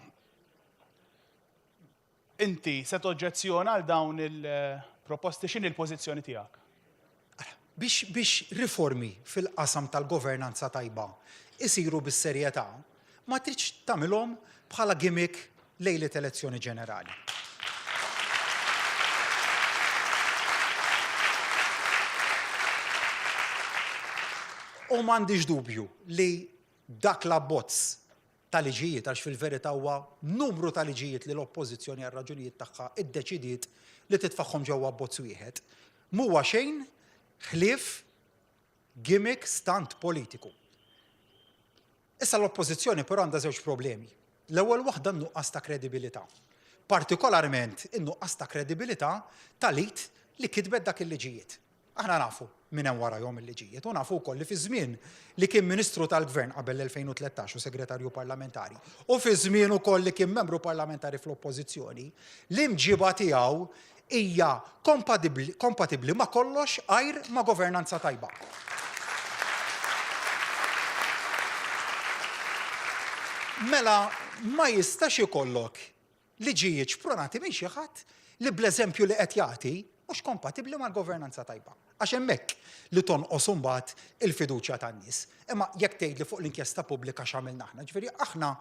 [SPEAKER 3] Inti se toġġezzjona għal dawn il-proposti, x'inhi l-pożizzjoni tiegħek?
[SPEAKER 1] Biex riformi fil-qasam tal-governanza tajba isiru bis-serjetà, ma tridx tagħmilhom bħala gimmick lejlet elezzjoni ġenerali. U m'għandix dubju li dak l-abbozz tal-liġijiet, għax fil-verità huwa numru ta' liġijiet li l-oppożizzjoni għal raġunijiet tagħha iddeċidiet li titfaħħom ġewwa abbozz wieħed, mhuwa xejn ħlief gimmick stunt politiku. Issa l-oppożizzjoni però għandha żewġ problemi. L-ewwel waħda n-nuqqas ta' kredibilità. Partikolarment in-nuqqas ta' kredibilità tal-id li kitbet dak il-liġijiet. Aħna nafu minn hemm warahom il-liġijiet u nafu wkoll li fi żmien li kien Ministru tal-Gvern qabel l-2013 u Segretarju Parlamentari u fi żmien ukoll li kien membru parlamentari fl-Oppożizzjoni, l-imġiba tiegħu hija kompatibbli ma' kollox għajr ma' governanza tajba. Mela ma jistax ikollok liġijiet xpronati minn xi ħadd li bl-eżempju li qed jagħti mhux kompatibbli mal-governanza tajba. Għax hemmhekk li tonqos imbagħad il-fiduċja tan-nies. Imma jekk tgħidli fuq l-inkjesta pubblika x'għamilna aħna, ġifieri aħna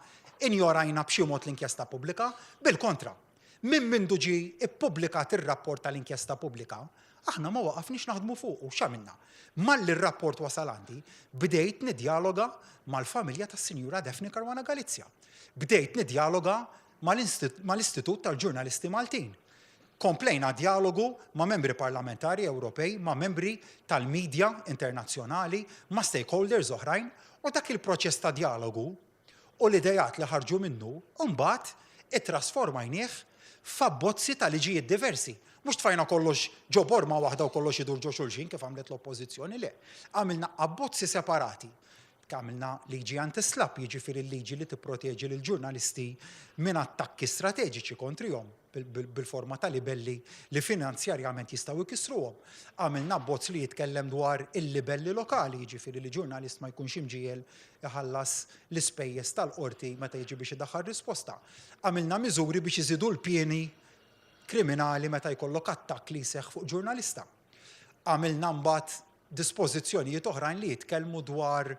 [SPEAKER 1] injorajna b'xi mod l-inkjesta pubblika, bil-kontra. Minn mindu ġie ippubblikat ir-rapport tal-inkjesta pubblika, aħna ma waqafniex naħdmu fuq u x'għamilna. Malli r-rapport wasal għandi, bdejt nidjaloga mal-familja tas-Sinjura Daphne Caruana Galizia. Bdejt nidjaloga mal-Istitut tal-Ġurnalisti Maltin. Komplejna dialogu ma' membri parlamentari Ewropej, ma' membri tal-medja internazzjonali, ma' stakeholders oħrajn, u dak il-proċess ta' dialogu u l-idejat li ħarġu minnu, mbagħad ittrasformajnieh f'abbozzi ta' liġijiet diversi. Mhux tfajna kollox ġo borma waħda u kollox idur ġo xulxin kif għamlet l-Oppożizzjoni, le. Għamilna abbozzi separati. Għamilna liġi anti-slap, jiġifieri l-liġi li tipproteġi lill-ġurnalisti minn attakki strateġiċi kontrihom bil-forma ta' libelli li finanzjarjament jistgħu jkissruhom. Għamilna abbozz li jitkellem dwar il-libelli lokali, jiġifieri li ġurnalist ma jkunx imġiel iħallas l-ispejjeż tal-qorti meta jiġi biex idaħħal risposta. Għamilna miżuri biex iżidu l-pieni kriminali meta jkollok attakk li jseħħ fuq ġurnalista. Għamilna mbagħad dispożizzjonijiet oħrajn li jitkellmu dwar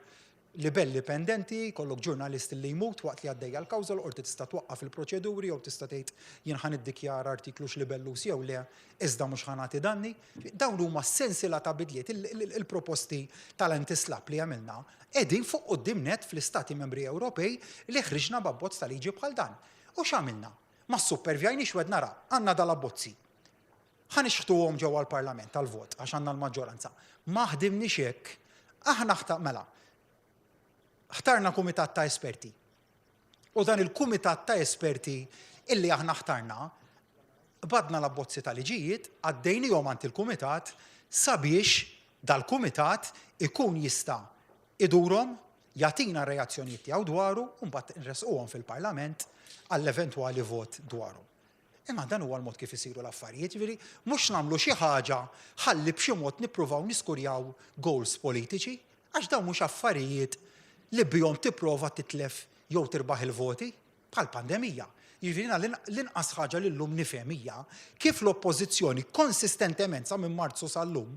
[SPEAKER 1] libelli pendenti, kollok ġurnalist li jmut waqt li għaddejja l-kawża l-qorti tista' twaqqaf il-proċeduri jew tista' tgħid jien ħan iddikjara artiklu x'libellu jew le iżda mhux ħanati danni. Dawn huma sensiela ta' bidliet il-proposti tal-antislap li għamilna qegħdin fuq quddiem net fl-Istati Membri Ewropej li ħriġna b'abbozz ta' liġi bħal dan. U x'għamilna? Ma ssupervjajniex wed nara, għandna dal-abbozzi. Ħanixħtuhom ġewwa l-Parlament tal-vot għax għandna l-maġġoranza. Ma ħdimniex hekk. Aħna mela ħtarna kumitat ta' esperti. U dan il-kumitat ta' esperti illi aħna ħtarna badna l-abbozzi ta' liġijiet għaddejnihom għand il-kumitat sabiex dal-kumitat ikun jista' idurhom jagħtina reazzjonijiet tiegħu dwaru u mbagħad nresquhom fil-Parlament għall-eventwali vot dwarhom. Imma dan huwa l-mod kif isiru l-affarijiet, ġifieri mhux nagħmlu xi ħaġa ħalli b'xi mod nippruvaw niskurjaw goals politiċi għax dawn mhux affarijiet li bihom tipprova titlef jew tirbaħ il-voti bħal pandemija. Jiġifieri l-inqas ħaġa li llum nifhem hija kif l-Oppożizzjoni konsistentement sa minn Marzu sal-lum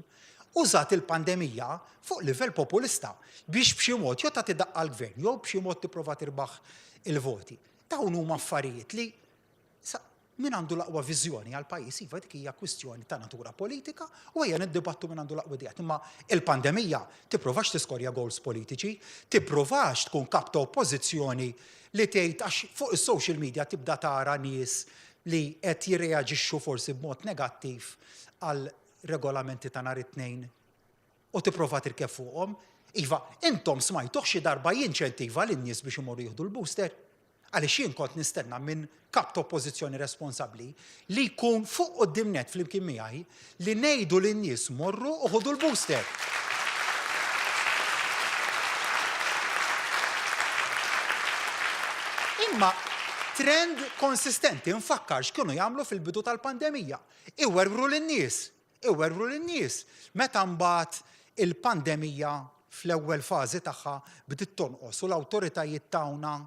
[SPEAKER 1] użat il-pandemija fuq livell populista biex b'xi mod jew ta' tidaqqa l-gvern jew b'xi mod tipprova tirbaħ il-voti. Dawn huma affarijiet li min għandu l-aqwa viżjoni għal pajjiż iva dik hija kwistjoni ta' natura politika u ejja niddibattu min għandu l-aqwa idejat. Imma il-pandemija tipprovax tiskorja goals politiċi, tipprovax tkun kap ta' oppożizzjoni li tgħid għax fuq is-social media tibda tara nies li qed jirreaġixxu forsi b'mod negattiv għal regolamenti ta' nhar it-tnejn u tipprova tirkef fuqhom. Iva, intom smajtuħ xi darba jinċentiva lin-nies biex imorru jieħdu l-booster. Għaliex jien kont nistenna minn kap ta' oppożizzjoni responsabbli li jkun fuq quddiem net flimkien miegħi li ngħidu lin-nies morru u ħudu l-booster. Imma trend konsistenti nfakkar x'kienu jagħmlu fil-bidu tal-pandemija. Iwerwru lin-nies. Meta mbagħad il-pandemija fl-ewwel fażi tagħha bdiet tonqos u l-awtoritajiet tawna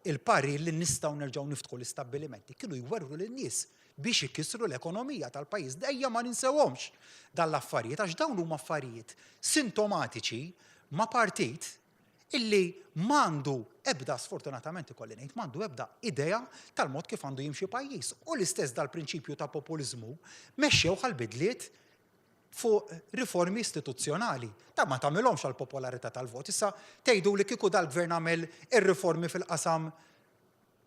[SPEAKER 1] il-parir li nistgħu nerġgħu niftħu l-istabbilimenti kienu jwerru lin-nies biex ikissru l-ekonomija tal-pajjiż. Dejja ma ninsewhomx dal-affarijiet għax dawn huma affarijiet sintomatiċi ma' partit illi m'għandu ebda sfortunatament ikolli ngħid m'għandu ebda idea tal-mod kif għandu jimxi pajjiż. U l-istess dal-prinċipju ta' populiżmu mexxew għall-bidliet fuq riformi istituzzjonali. Ta' ma tagħmilhomx għall popolarità tal-vot. Issa tgħidu li kieku dal-gvern għamel ir-riformi fil-qasam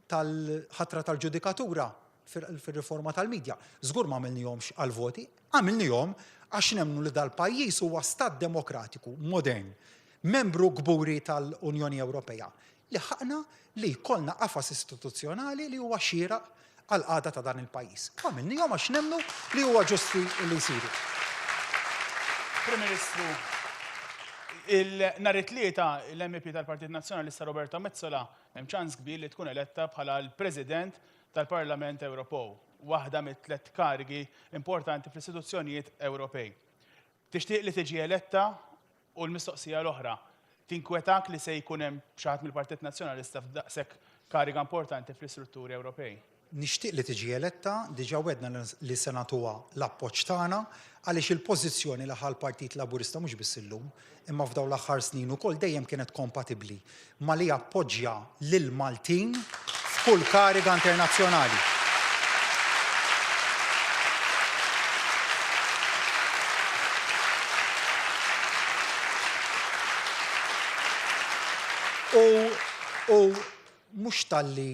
[SPEAKER 1] tal-ħatra tal-ġudikatura fir-riforma tal-medja. Żgur ma għamilnihomx għall-voti, għamilnihom għax nemmnu li dal-pajjiż huwa stat demokratiku modern, membru kburi tal-Unjoni Ewropea, li ħaqna li jkollna qafas istituzzjonali li huwa xieraq għall-qagħda ta' dan il-pajjiż. Għamilnihom għax nemmnu li huwa ġusti li jsiru.
[SPEAKER 3] Prim Ministru, nhar it-tlieta l-MEP tal-Partit Nazzjonalista Roberta Metsola hemm ċans kbir li tkun eletta bħala l-President tal-Parlament Ewropew, waħda mit-tliet karigi importanti fl-istituzzjonijiet Ewropej. Tixtieq li tiġi eletta u l-mistoqsija l-oħra tinkwetak li se jkun hemm xi ħadd mill-Partit Nazzjonalista f'daqshekk kariga importanti fl-istrutturi Ewropej.
[SPEAKER 1] Nixtieq li tiġi eletta, diġà wedna li se nagħtuha l-appoġġ tagħna għaliex il-pożizzjoni li ħal Partit Laburista mhux biss illum, imma f'dawn l-aħħar snin ukoll dejjem kienet kompatibbli ma li appoġġja lil Maltin f'kull kariga internazzjonali. U mhux talli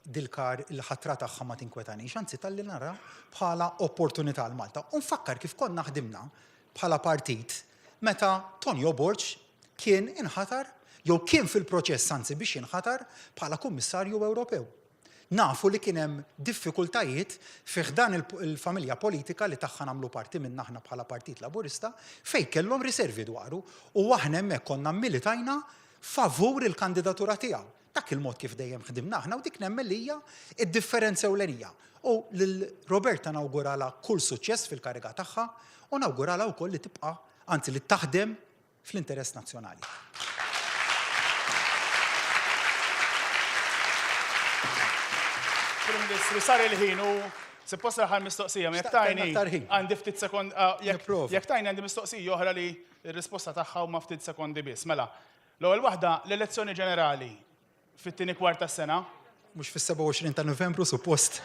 [SPEAKER 1] dil-kar il-ħatra tagħha ma tinkwetanix, anzi talli nara bħala opportunità għal Malta. U nfakkar kif konna ħdimna bħala partit meta Tonio Borg kien inħatar jew kien fil-proċess anzi biex inħatar bħala Kummissarju Ewropew. Nafu li kien hemm diffikultajiet fih dan il-familja politika li tagħha nagħmlu parti minn aħna bħala Partit Laburista fejn kellhom riservi dwaru u aħna hemmhekk konna militajna favur il-kandidatura tiegħu. Dak il-mod kif dejjem ħdimna aħna u dik nemmen li hija d-differenza ewlenija. U lil Roberta nawgurala kull suċċess fil-kariga tagħha u nawgurala wkoll li tibqa' anzi li taħdem fl-interess nazzjonali.
[SPEAKER 3] Prim Ministru, sar il-ħin u suppost raħal mistoqsija, ma jekk tajni għandi ftit sekond, jekk tajni għandi mistoqsija oħra li r-risposta tagħha huma ftit sekondi biss. Mela, l-ewwel waħda l-elezzjoni ġenerali fit-tieni kwart tas-sena.
[SPEAKER 1] Mhux fis-27 ta' Novembru suppost.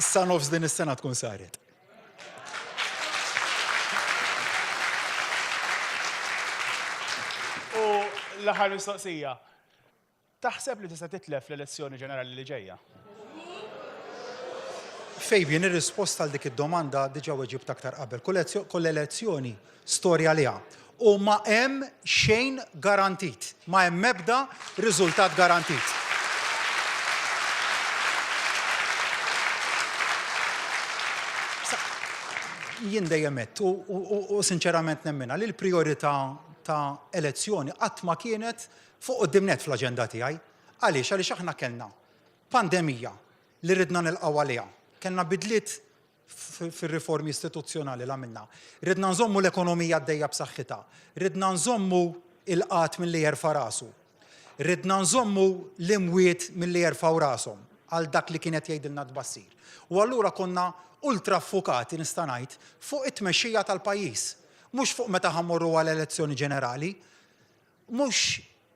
[SPEAKER 1] Issa nofs din is-sena tkun saret.
[SPEAKER 3] U l-aħħar mistoqsija. Taħseb li tista' titlef l-elezzjoni ġenerali li ġejja?
[SPEAKER 1] Fejbien, ir-risposta għal dik id-domanda diġà weġibt aktar qabel. Kull elezzjoni storja liha. U ma hemm xejn garantit. Ma hemm ebda riżultat garantit. Jien dejjem għedt u sinċerament nemmena li l-prijorità ta' elezzjoni qatt ma kienet fuq quddiem fl-aġenda tiegħi. Għaliex aħna kellna pandemija li ridna nilqgħu għaliha. Kellna bidliet fir-riformi istituzzjonali li għamilna. Ridna nżommu l-ekonomija għaddejja b'saħħitha. Ridna nżommu il-qatt milli jerfa' rasu. Ridna nżommu l-imwiet milli jerfgħu rashom għal dak li kienet jgħidilna tbassir. U allura konna ultra ffukati nista' ngħid fuq it-tmexxija tal-pajjiż. Mhux fuq meta ħammorru għal elezzjoni ġenerali, mhux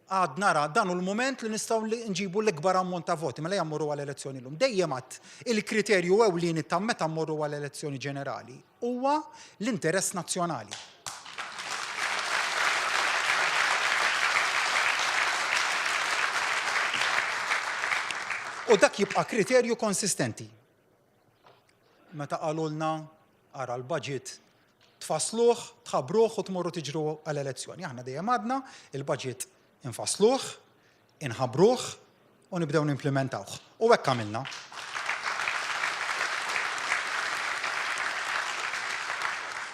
[SPEAKER 1] għad nara dan l-moment li nistgħu nġibu l-ikbar ammont ta' voti, mela jammorru għal elezzjoni l-lum. Dejjem għadd il-kriterju ewlieni ta' meta mmorru għal elezzjoni ġenerali huwa l-interess nazzjonali. U dak jibqa' kriterju konsistenti. Meta qalulna ara l-budget tfassluh, tħabbruh u tmorru tiġru għall-elezzjoni. Aħna dejjem għadna il-budget infassluh, inħabbruh u nibdew nimplementawh. U hekk għamilna.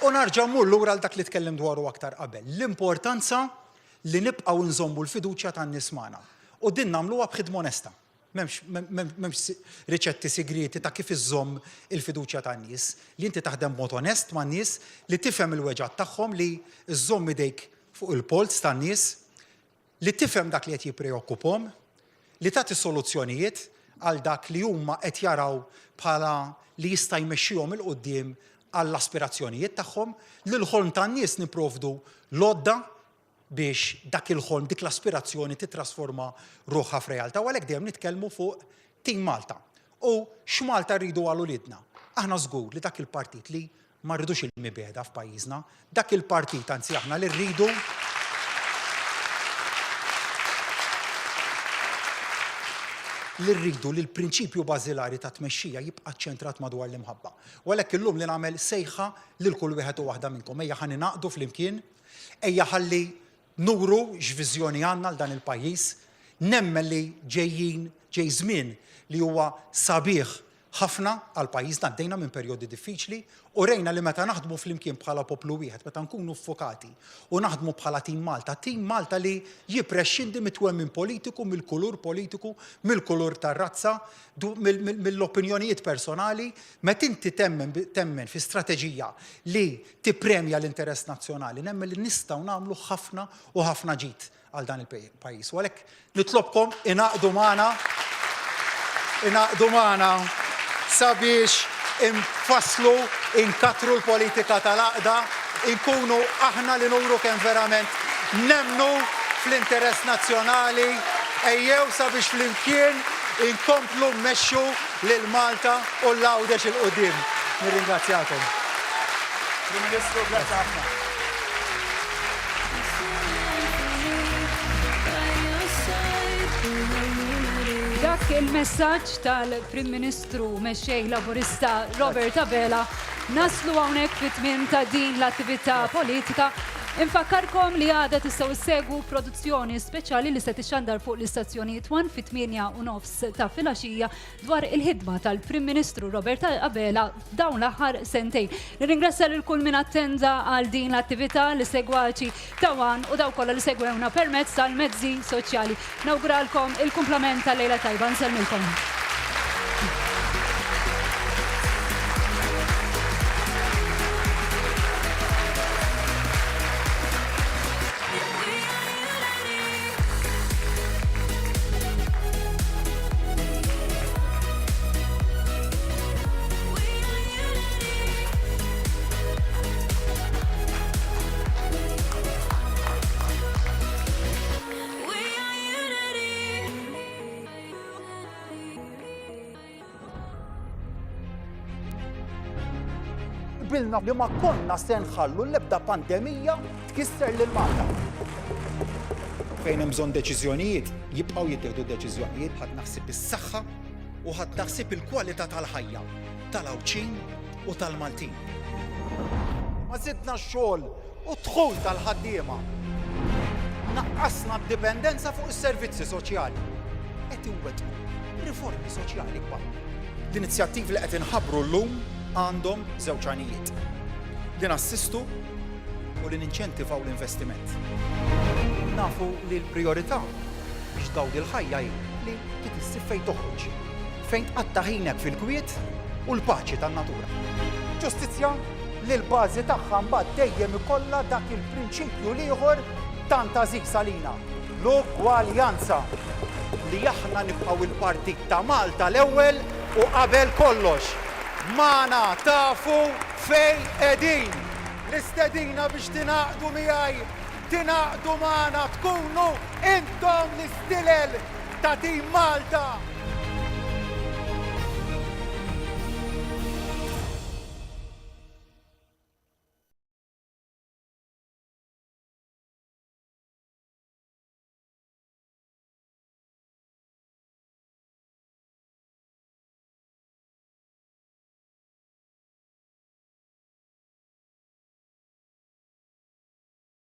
[SPEAKER 1] U narġa' mmur lura għal dak li tkellem dwaru aktar qabel. L-importanza li nibqgħu nżommu l-fiduċja tan-nies magħna. U din nagħmluha b'ħidma onesta. M'hemmx riċetti segreti ta' kif iżżomm il-fiduċja tan-nies, li inti taħdem b'mod onest man-nies, li tifhem il-weġgħat tagħhom, li żżomm idejk fuq il-pols tan-nies, li tifhem dak li qed jippreokkupahom, li tagħti soluzzjonijiet għal dak li huma qed jaraw bħala li jista' jmexxihom il quddiem għall-aspirazzjonijiet tagħhom, li l-ħolm tan-nies nipprovdu lodda biex dak il-ħolm, dik l-aspirazzjoni titrasforma ruħha f'realtà. U għalhekk dejjem nitkellmu fuq Team Malta. U x'Malta rridu għal uliedna. Aħna żgur li dak il-partit li ma rridux il-mibeda f'pajjiżna, dak il-partit anzi aħna li rridu li l-prinċipju bażilari ta' tmexxija jibqa' ċċentrat madwar l-imħabba. U għalhekk illum li nagħmel sejħa lil kull wieħed u waħda minnkom. Ejja ħa ninaqdu flimkien, ejja ħalli nuru x'viżjoni għandna għal dan il-pajjiż, nemmen li ġej żmien li huwa sabiħ ħafna għal pajjiżna, għaddejna minn perjodi diffiċli u rejna li meta naħdmu flimkien bħala poplu wieħed, meta nkunu ffokati u naħdmu bħala Team Malta li jipprexxindi mitwemmin politiku, mill-kulur politiku, mill-kulur tar-razza, mill-opinjonijiet personali, meta inti temmen fi strateġija li tippremja l-interess nazzjonali, nemmen li nistgħu nagħmlu ħafna u ħafna ġid għal dan il-pajjiż. U għalhekk nitlobkom inaqdu magħna sabiex infasslu, inkatru l-politika tal-għaqda, inkunu aħna li nuru kemm verament nemmnu fl-interess nazzjonali, ejjew sabiex flimkien inkomplu mmexxu lil Malta u l-għawdex il-qudiem. Nirringrazzjakom.
[SPEAKER 3] Prim Ministru, grazzi ħafna.
[SPEAKER 2] Dak il-messaġġ tal-Prim Ministru mexxej Laburista Robert Abela naslu hawnhekk fit-tmiem ta' din l-attività politika. Infakkarkom li għada tistgħu issegwu produzzjoni speċjali li se tixxandar fuq l-istazzjonijiet 1 fit-8:30 ta' filgħaxija dwar il-ħidma tal-Prim Ministru Robert Abela dawn l-aħħar sentejn. Nirringrazzja lil kull min attenda għal din l-attività li segwaċi ta' wan u daw kollha li segwewna permezz tal-mezzi soċjali. Nawguralkom il-kumplament tal-lejla tajba, nsellmilkom.
[SPEAKER 1] Bilna li ma konna se nħallu l-ebda pandemija tkisser lil Malta. Fejn hemm bżonn deċiżjonijiet, jibqgħu jittieħdu deċiżjonijiet ħadd naħsib is-saħħa u ħadd naħsib il-kwalità tal-ħajja tal-Awċin u tal-Maltin. Ma żidna x-xogħol u dħul tal-ħaddiema. Naqqasna d-dipendenza fuq is-servizzi soċjali. Qed iwettqu riformi soċjali kbar. L-inizjattivi li qed inħabbru llum għandhom żewġ għanijiet. Li nassistu u li ninċentivaw l-investiment. Nafu li l-priorità biex dawd il-ħajja li titissif fejn toħroġ, fejn tqatta' ħinek fil-kwiet u l-paċi tan-natura. Ġustizzja li l-bażi tagħha mbagħad dejjem ikollha dak il-prinċipju ieħor tant għażiż għalina, l-ugwaljanza li aħna nibqgħu il-Partit ta' Malta l-ewwel u qabel kollox. Mana tafu fejn qegħdin. L-istedina biex tingħaqdu miegħi, tingħaqdu magħna tkunu intom l-istilel ta' Team Malta.